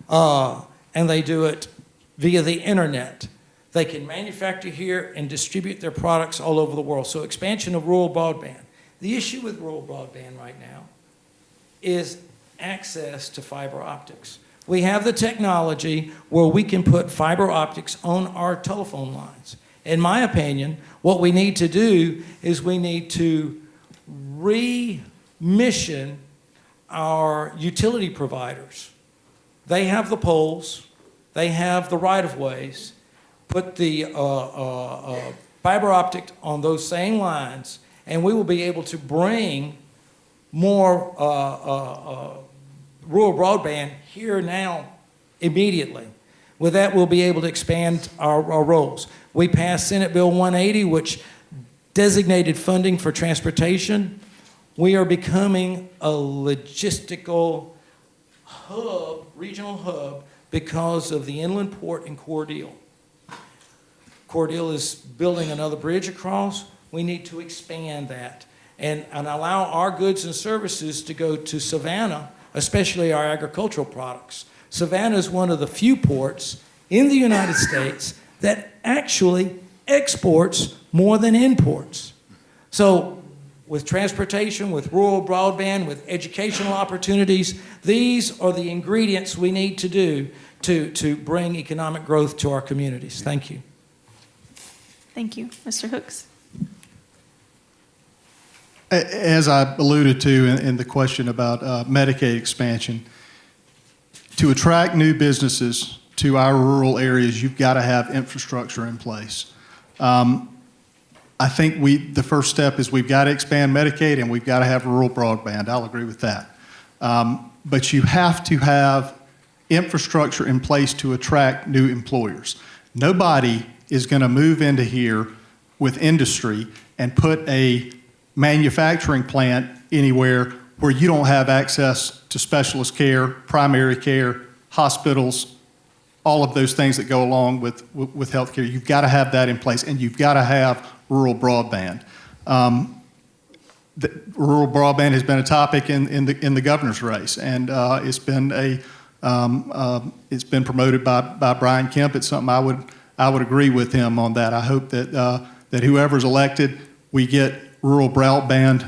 And they do it via the internet. They can manufacture here and distribute their products all over the world. So expansion of rural broadband. The issue with rural broadband right now is access to fiber optics. We have the technology where we can put fiber optics on our telephone lines. In my opinion, what we need to do is we need to remission our utility providers. They have the poles, they have the right-of-ways, put the fiber optic on those same lines, and we will be able to bring more rural broadband here now immediately. With that, we'll be able to expand our roles. We passed Senate Bill 180, which designated funding for transportation. We are becoming a logistical hub, regional hub, because of the inland port in Cordele. Cordele is building another bridge across. We need to expand that and allow our goods and services to go to Savannah, especially our agricultural products. Savannah is one of the few ports in the United States that actually exports more than imports. So with transportation, with rural broadband, with educational opportunities, these are the ingredients we need to do to bring economic growth to our communities. Thank you. Thank you. Mr. Hooks? As I alluded to in the question about Medicaid expansion, to attract new businesses to our rural areas, you've got to have infrastructure in place. I think the first step is we've got to expand Medicaid and we've got to have rural broadband. I'll agree with that. But you have to have infrastructure in place to attract new employers. Nobody is going to move into here with industry and put a manufacturing plant anywhere where you don't have access to specialist care, primary care, hospitals, all of those things that go along with healthcare. You've got to have that in place, and you've got to have rural broadband. Rural broadband has been a topic in the governor's race, and it's been promoted by Brian Kemp. It's something I would agree with him on that. I hope that whoever's elected, we get rural broadband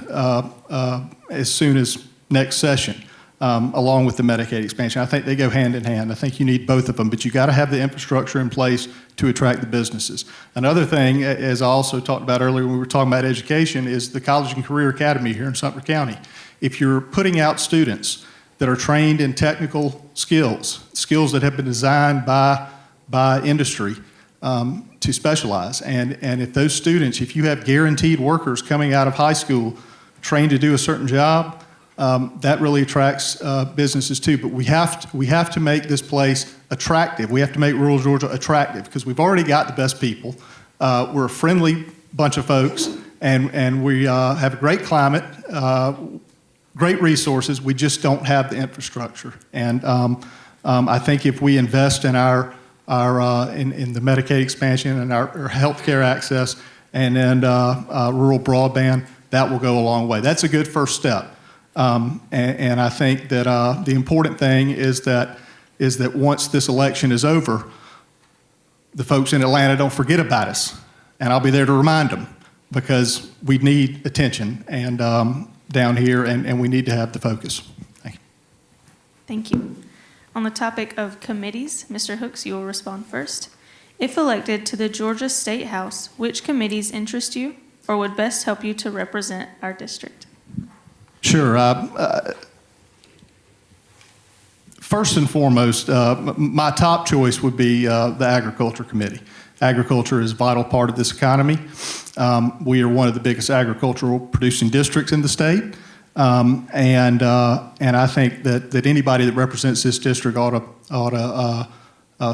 as soon as next session, along with the Medicaid expansion. I think they go hand in hand. I think you need both of them, but you got to have the infrastructure in place to attract the businesses. Another thing, as I also talked about earlier when we were talking about education, is the College and Career Academy here in Sumter County. If you're putting out students that are trained in technical skills that have been designed by industry, to specialize. And if those students, if you have guaranteed workers coming out of high school trained to do a certain job, that really attracts businesses too. But we have to make this place attractive. We have to make rural Georgia attractive because we've already got the best people. We're a friendly bunch of folks, and we have a great climate, great resources. We just don't have the infrastructure. And I think if we invest in in the Medicaid expansion and our health care access and then rural broadband, that will go a long way. That's a good first step. And I think that the important thing is that once this election is over, the folks in Atlanta don't forget about us. And I'll be there to remind them because we need attention and down here, and we need to have the focus. Thank you. Thank you. On the topic of committees, Mr. Hooks, you will respond first. If elected to the Georgia State House, which committees interest you or would best help you to represent our district? Sure. First and foremost, my top choice would be the Agriculture Committee. Agriculture is a vital part of this economy. We are one of the biggest agricultural producing districts in the state. And I think that anybody that represents this district ought to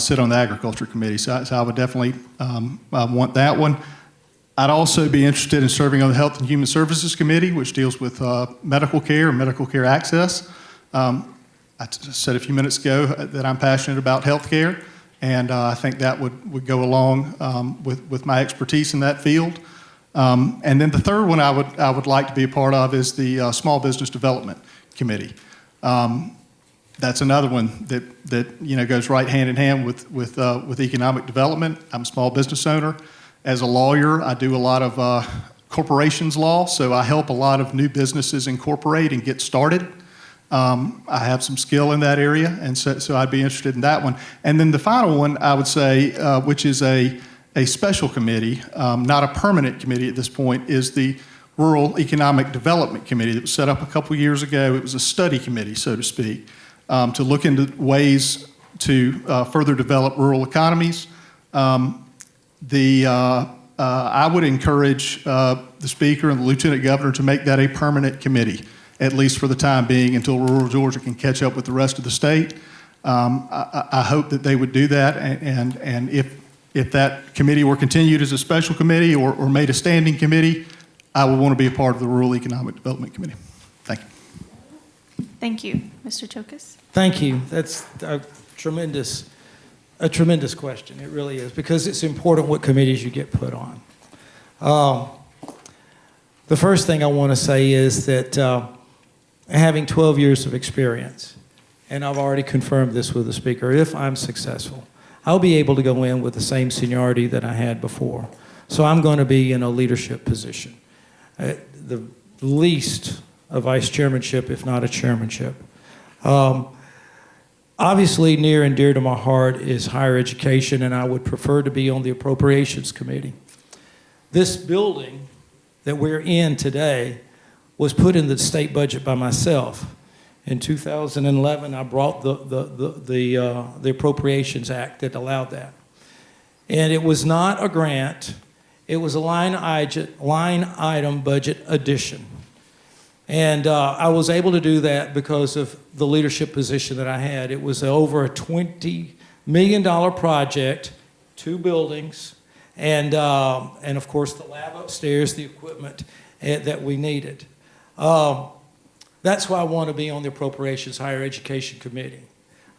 sit on the Agriculture Committee. So I would definitely want that one. I'd also be interested in serving on the Health and Human Services Committee, which deals with medical care and medical care access. I said a few minutes ago that I'm passionate about health care, and I think that would go along with my expertise in that field. And then the third one I would like to be a part of is the Small Business Development Committee. That's another one that goes right hand in hand with economic development. I'm a small business owner. As a lawyer, I do a lot of corporations law, so I help a lot of new businesses incorporate and get started. I have some skill in that area, and so I'd be interested in that one. And then the final one, I would say, which is a special committee, not a permanent committee at this point, is the Rural Economic Development Committee that was set up a couple years ago. It was a study committee, so to speak, to look into ways to further develop rural economies. I would encourage the Speaker and the Lieutenant Governor to make that a permanent committee, at least for the time being, until rural Georgia can catch up with the rest of the state. I hope that they would do that, and if that committee were continued as a special committee or made a standing committee, I would want to be a part of the Rural Economic Development Committee. Thank you. Thank you. Mr. Cheokas? Thank you. That's a tremendous question. It really is, because it's important what committees you get put on. The first thing I want to say is that having 12 years of experience, and I've already confirmed this with the Speaker, if I'm successful, I'll be able to go in with the same seniority that I had before. So I'm going to be in a leadership position, the least a vice chairmanship, if not a chairmanship. Obviously, near and dear to my heart is higher education, and I would prefer to be on the Appropriations Committee. This building that we're in today was put in the state budget by myself. In 2011, I brought the Appropriations Act that allowed that. And it was not a grant, it was a line item budget addition. And I was able to do that because of the leadership position that I had. It was over a $20 million project, 2 buildings, and of course the lab upstairs, the equipment that we needed. That's why I want to be on the Appropriations Higher Education Committee.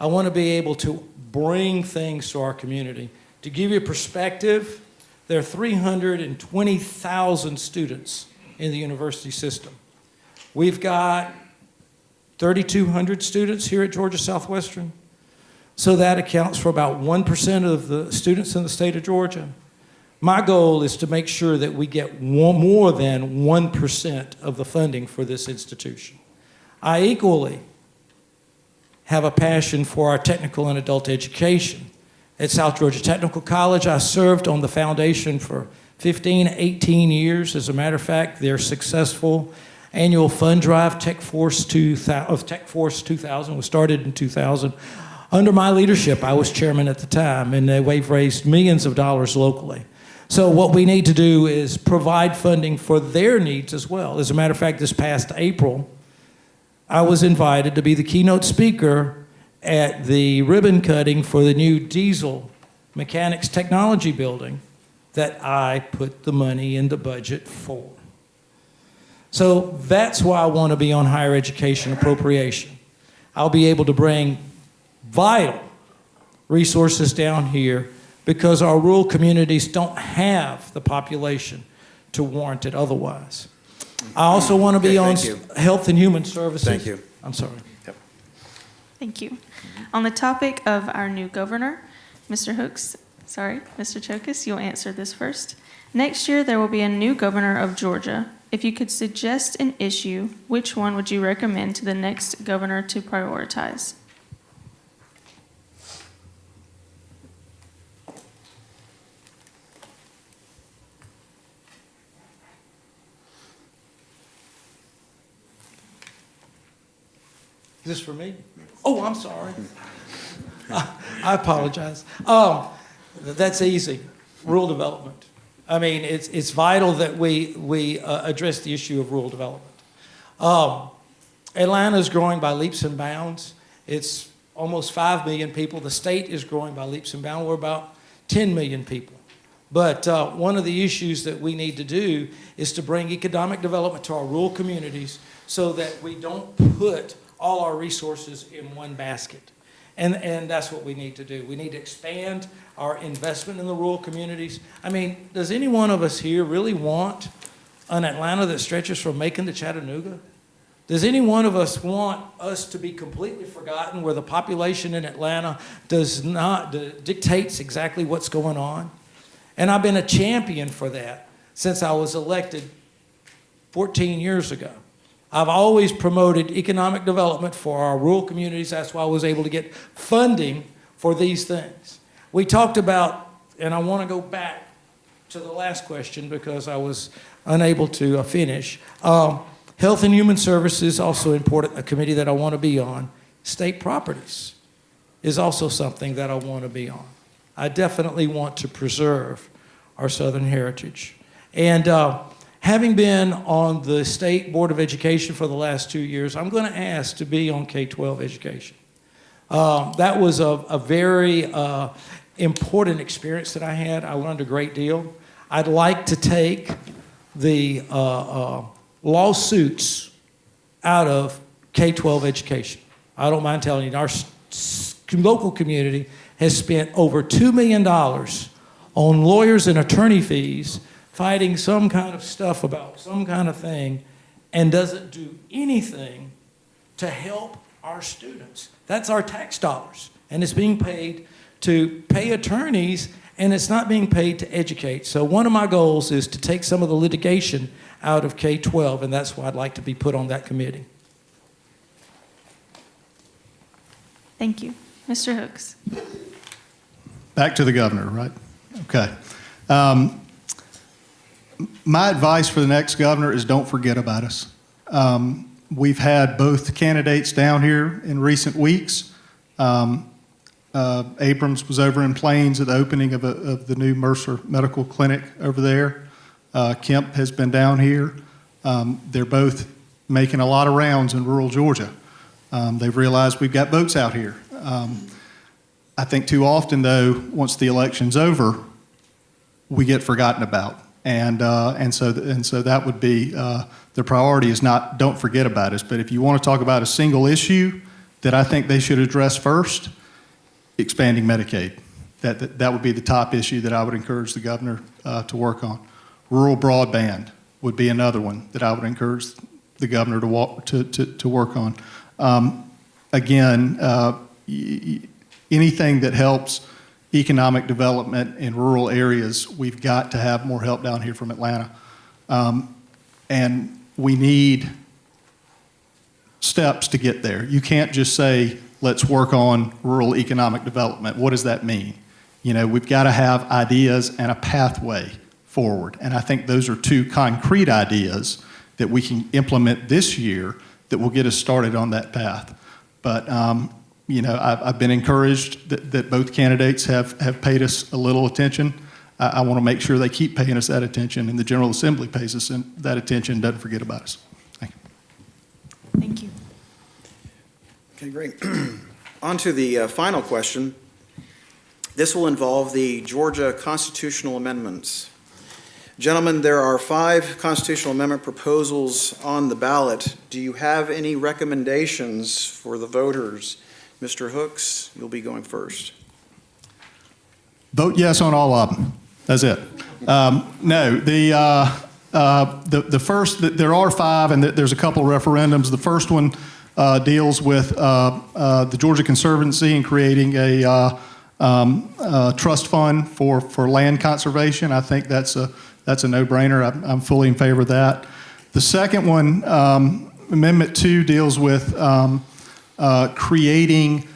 I want to be able to bring things to our community. To give you a perspective, there are 320,000 students in the university system. We've got 3,200 students here at Georgia Southwestern. So that accounts for about 1% of the students in the state of Georgia. My goal is to make sure that we get more than 1% of the funding for this institution. I equally have a passion for our technical and adult education. At South Georgia Technical College, I served on the foundation for 15, 18 years. As a matter of fact, their successful annual fund drive, Tech Force 2000, was started in 2000. Under my leadership, I was chairman at the time, and we've raised millions of dollars locally. So what we need to do is provide funding for their needs as well. As a matter of fact, this past April, I was invited to be the keynote speaker at the ribbon cutting for the new diesel mechanics technology building that I put the money in the budget for. So that's why I want to be on higher education appropriation. I'll be able to bring vital resources down here because our rural communities don't have the population to warrant it otherwise. I also want to be on Health and Human Services. Thank you. I'm sorry. Yep. Thank you. On the topic of our new governor, Mr. Cheokas, you'll answer this first. Next year, there will be a new governor of Georgia. If you could suggest an issue, which one would you recommend to the next governor to prioritize? Is this for me? Oh, I'm sorry. I apologize. That's easy. Rural development. I mean, it's vital that we address the issue of rural development. Atlanta is growing by leaps and bounds. It's almost 5 million people. The state is growing by leaps and bounds. We're about 10 million people. But one of the issues that we need to do is to bring economic development to our rural communities so that we don't put all our resources in one basket. And that's what we need to do. We need to expand our investment in the rural communities. I mean, does any one of us here really want an Atlanta that stretches from Macon to Chattanooga? Does any one of us want us to be completely forgotten where the population in Atlanta dictates exactly what's going on? And I've been a champion for that since I was elected 14 years ago. I've always promoted economic development for our rural communities. That's why I was able to get funding for these things. We talked about, and I want to go back to the last question because I was unable to finish. Health and Human Services, also important, a committee that I want to be on. State properties is also something that I want to be on. I definitely want to preserve our Southern heritage. And having been on the State Board of Education for the last 2 years, I'm going to ask to be on K-12 education. That was a very important experience that I had. I learned a great deal. I'd like to take the lawsuits out of K-12 education. I don't mind telling you, our local community has spent over $2 million on lawyers and attorney fees fighting some kind of stuff about some kind of thing and doesn't do anything to help our students. That's our tax dollars, and it's being paid to pay attorneys, and it's not being paid to educate. So one of my goals is to take some of the litigation out of K-12, and that's why I'd like to be put on that committee. Thank you. Mr. Hooks. Back to the governor, right? Okay. My advice for the next governor is don't forget about us. We've had both candidates down here in recent weeks. Abrams was over in Plains at the opening of the new Mercer Medical Clinic over there. Kemp has been down here. They're both making a lot of rounds in rural Georgia. They've realized we've got boats out here. I think too often, though, once the election's over, we get forgotten about. And so that would be the priority is not don't forget about us. But if you want to talk about a single issue that I think they should address first, expanding Medicaid. That would be the top issue that I would encourage the governor to work on. Rural broadband would be another one that I would encourage the governor to work on. Again, anything that helps economic development in rural areas, we've got to have more help down here from Atlanta. And we need steps to get there. You can't just say, let's work on rural economic development. What does that mean? You know, we've got to have ideas and a pathway forward. And I think those are two concrete ideas that we can implement this year that will get us started on that path. But, you know, I've been encouraged that both candidates have paid us a little attention. I want to make sure they keep paying us that attention, and the General Assembly pays us that attention and doesn't forget about us. Thank you. Thank you. Okay, great. On to the final question. This will involve the Georgia constitutional amendments. Gentlemen, there are 5 constitutional amendment proposals on the ballot. Do you have any recommendations for the voters? Mr. Hooks, you'll be going first. Vote yes on all of them. That's it. No, the first, there are 5, and there's a couple referendums. The first one deals with the Georgia Conservancy and creating a trust fund for land conservation. I think that's a no-brainer. I'm fully in favor of that. The second one, Amendment 2, deals with creating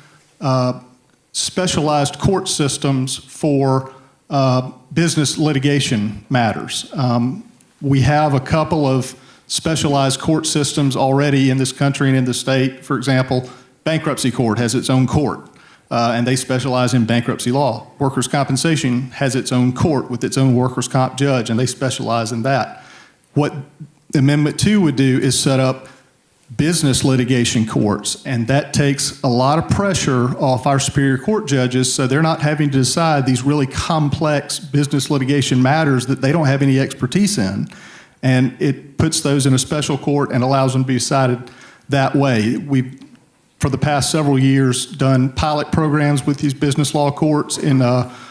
specialized court systems for business litigation matters. We have a couple of specialized court systems already in this country and in the state. For example, bankruptcy court has its own court, and they specialize in bankruptcy law. Workers' compensation has its own court with its own workers' comp judge, and they specialize in that. What Amendment 2 would do is set up business litigation courts, and that takes a lot of pressure off our Superior Court judges, so they're not having to decide these really complex business litigation matters that they don't have any expertise in. And it puts those in a special court and allows them to be decided that way. We've, for the past several years, done pilot programs with these business law courts in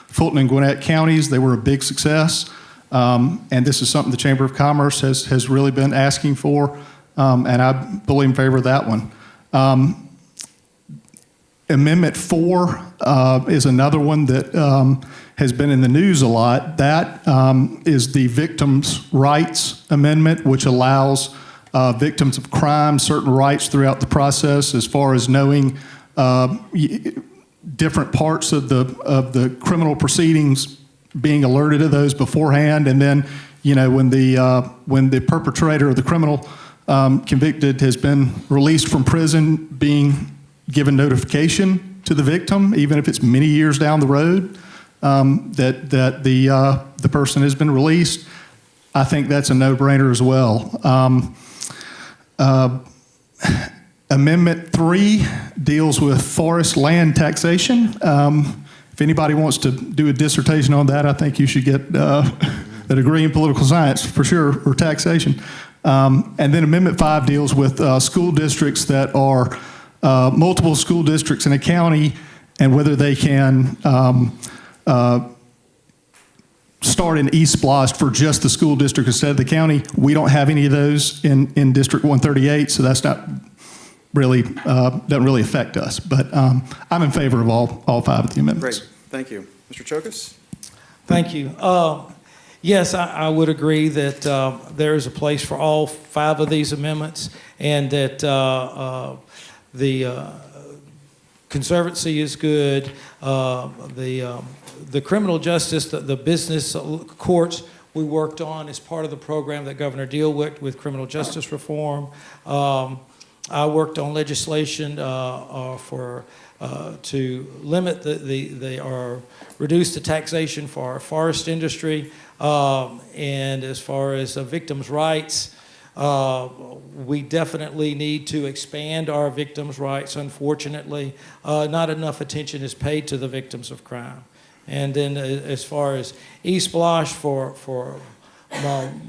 Fulton and Gwinnett counties. They were a big success. And this is something the Chamber of Commerce has really been asking for. and I fully in favor of that one. Amendment 4 is another one that has been in the news a lot. That is the Victims' Rights Amendment, which allows victims of crime certain rights throughout the process as far as knowing different parts of the criminal proceedings, being alerted to those beforehand, and then, you know, when the perpetrator or the criminal convicted has been released from prison, being given notification to the victim, even if it's many years down the road, that the person has been released. I think that's a no-brainer as well. Amendment 3 deals with forest land taxation. If anybody wants to do a dissertation on that, I think you should get a degree in political science for sure, or taxation. And then Amendment 5 deals with school districts that are multiple school districts in a county, and whether they can start an e-splosh for just the school district instead of the county. We don't have any of those in District 138, so that's not really, doesn't really affect us. But I'm in favor of all 5 of the amendments. Great, thank you. Mr. Cheokas? Thank you. Yes, I would agree that there is a place for all 5 of these amendments, and that the conservancy is good. The criminal justice, the business courts we worked on as part of the program that Governor Deal worked with criminal justice reform. I worked on legislation to limit or reduce the taxation for our forest industry. And as far as victims' rights, we definitely need to expand our victims' rights. Unfortunately, not enough attention is paid to the victims of crime. And then as far as e-splosh for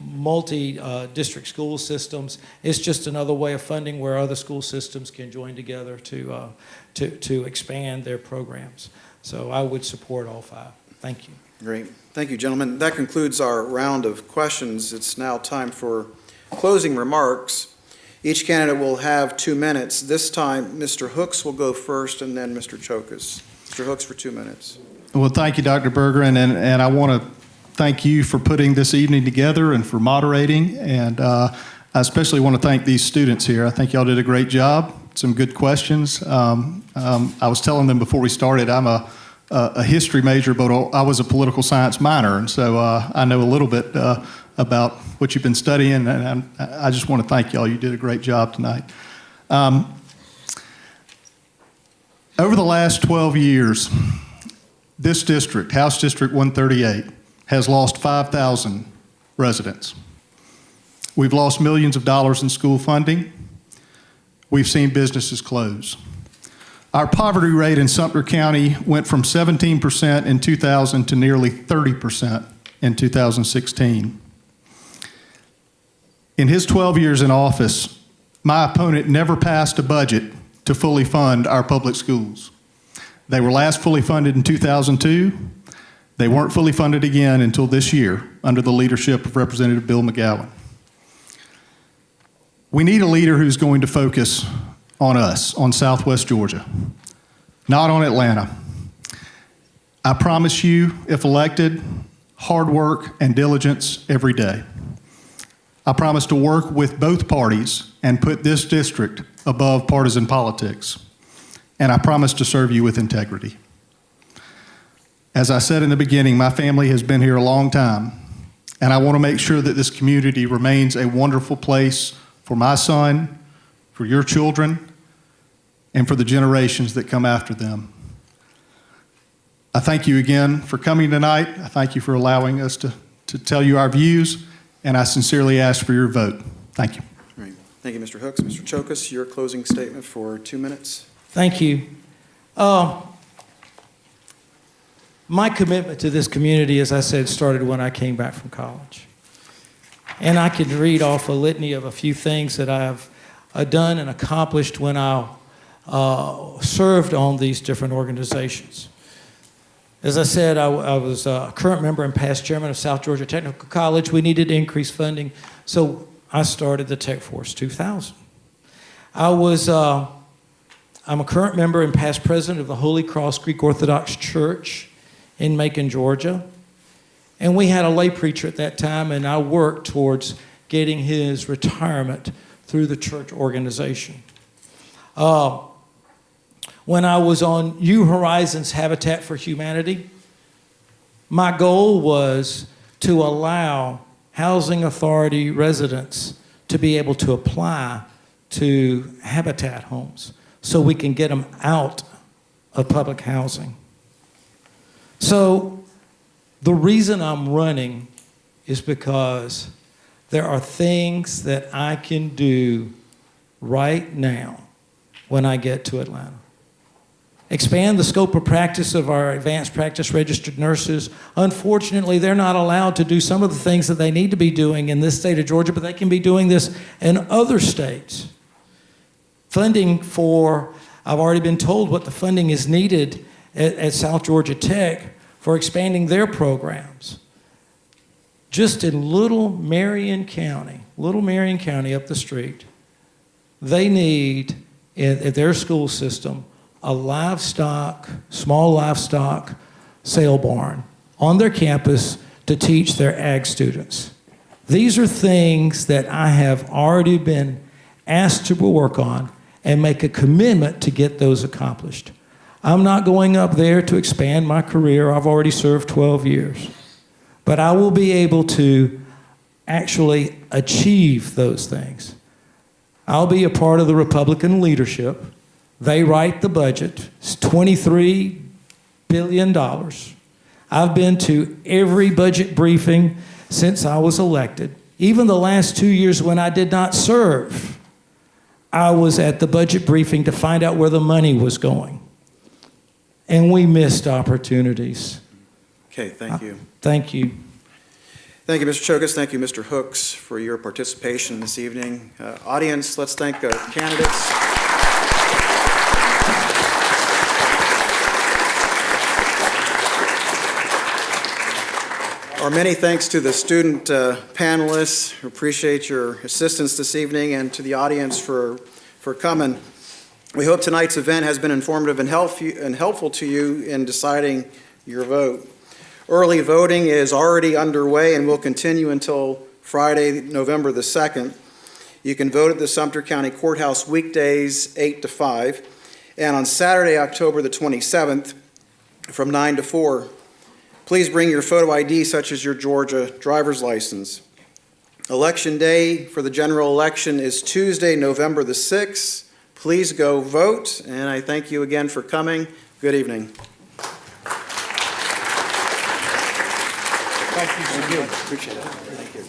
multi-district school systems, it's just another way of funding where other school systems can join together to expand their programs. So I would support all 5. Thank you. Great. Thank you, gentlemen. That concludes our round of questions. It's now time for closing remarks. Each candidate will have 2 minutes. This time, Mr. Hooks will go first, and then Mr. Cheokas. Mr. Hooks for 2 minutes. Well, thank you, Dr. Berggren, and I want to thank you for putting this evening together and for moderating, and I especially want to thank these students here. I think y'all did a great job, some good questions. I was telling them before we started, I'm a history major, but I was a political science minor, and so I know a little bit about what you've been studying, and I just want to thank y'all. You did a great job tonight. Over the last 12 years, this district, House District 138, has lost 5,000 residents. We've lost millions of dollars in school funding. We've seen businesses close. Our poverty rate in Sumter County went from 17% in 2000 to nearly 30% in 2016. In his 12 years in office, my opponent never passed a budget to fully fund our public schools. They were last fully funded in 2002. They weren't fully funded again until this year under the leadership of Representative Bill McGowan. We need a leader who's going to focus on us, on Southwest Georgia, not on Atlanta. I promise you, if elected, hard work and diligence every day. I promise to work with both parties and put this district above partisan politics. And I promise to serve you with integrity. As I said in the beginning, my family has been here a long time, and I want to make sure that this community remains a wonderful place for my son, for your children, and for the generations that come after them. I thank you again for coming tonight. I thank you for allowing us to tell you our views, and I sincerely ask for your vote. Thank you. Great. Thank you, Mr. Hooks. Mr. Cheokas, your closing statement for 2 minutes. Thank you. My commitment to this community, as I said, started when I came back from college. And I could read off a litany of a few things that I've done and accomplished when I served on these different organizations. As I said, I was a current member and past chairman of South Georgia Technical College. We needed increased funding, so I started the Tech Force 2000. I'm a current member and past president of the Holy Cross Greek Orthodox Church in Macon, Georgia. And we had a lay preacher at that time, and I worked towards getting his retirement through the church organization. When I was on New Horizons Habitat for Humanity, my goal was to allow Housing Authority residents to be able to apply to Habitat homes so we can get them out of public housing. So the reason I'm running is because there are things that I can do right now when I get to Atlanta. Expand the scope of practice of our advanced practice registered nurses. Unfortunately, they're not allowed to do some of the things that they need to be doing in this state of Georgia, but they can be doing this in other states. Funding for, I've already been told what the funding is needed at South Georgia Tech for expanding their programs. Just in Little Marion County up the street, they need, at their school system, a small livestock sale barn on their campus to teach their ag students. These are things that I have already been asked to work on and make a commitment to get those accomplished. I'm not going up there to expand my career. I've already served 12 years. But I will be able to actually achieve those things. I'll be a part of the Republican leadership. They write the budget. It's $23 billion. I've been to every budget briefing since I was elected. Even the last 2 years when I did not serve, I was at the budget briefing to find out where the money was going. And we missed opportunities. Okay, thank you. Thank you. Thank you, Mr. Cheokas. Thank you, Mr. Hooks, for your participation this evening. Audience, let's thank the candidates. Our many thanks to the student panelists who appreciate your assistance this evening, and to the audience for coming. We hope tonight's event has been informative and helpful to you in deciding your vote. Early voting is already underway and will continue until Friday, November the 2nd. You can vote at the Sumter County Courthouse weekdays 8 to 5, and on Saturday, October the 27th, from 9 to 4. Please bring your photo ID, such as your Georgia driver's license. Election day for the general election is Tuesday, November the 6th. Please go vote, and I thank you again for coming. Good evening. Thank you so much. Appreciate it. Thank you.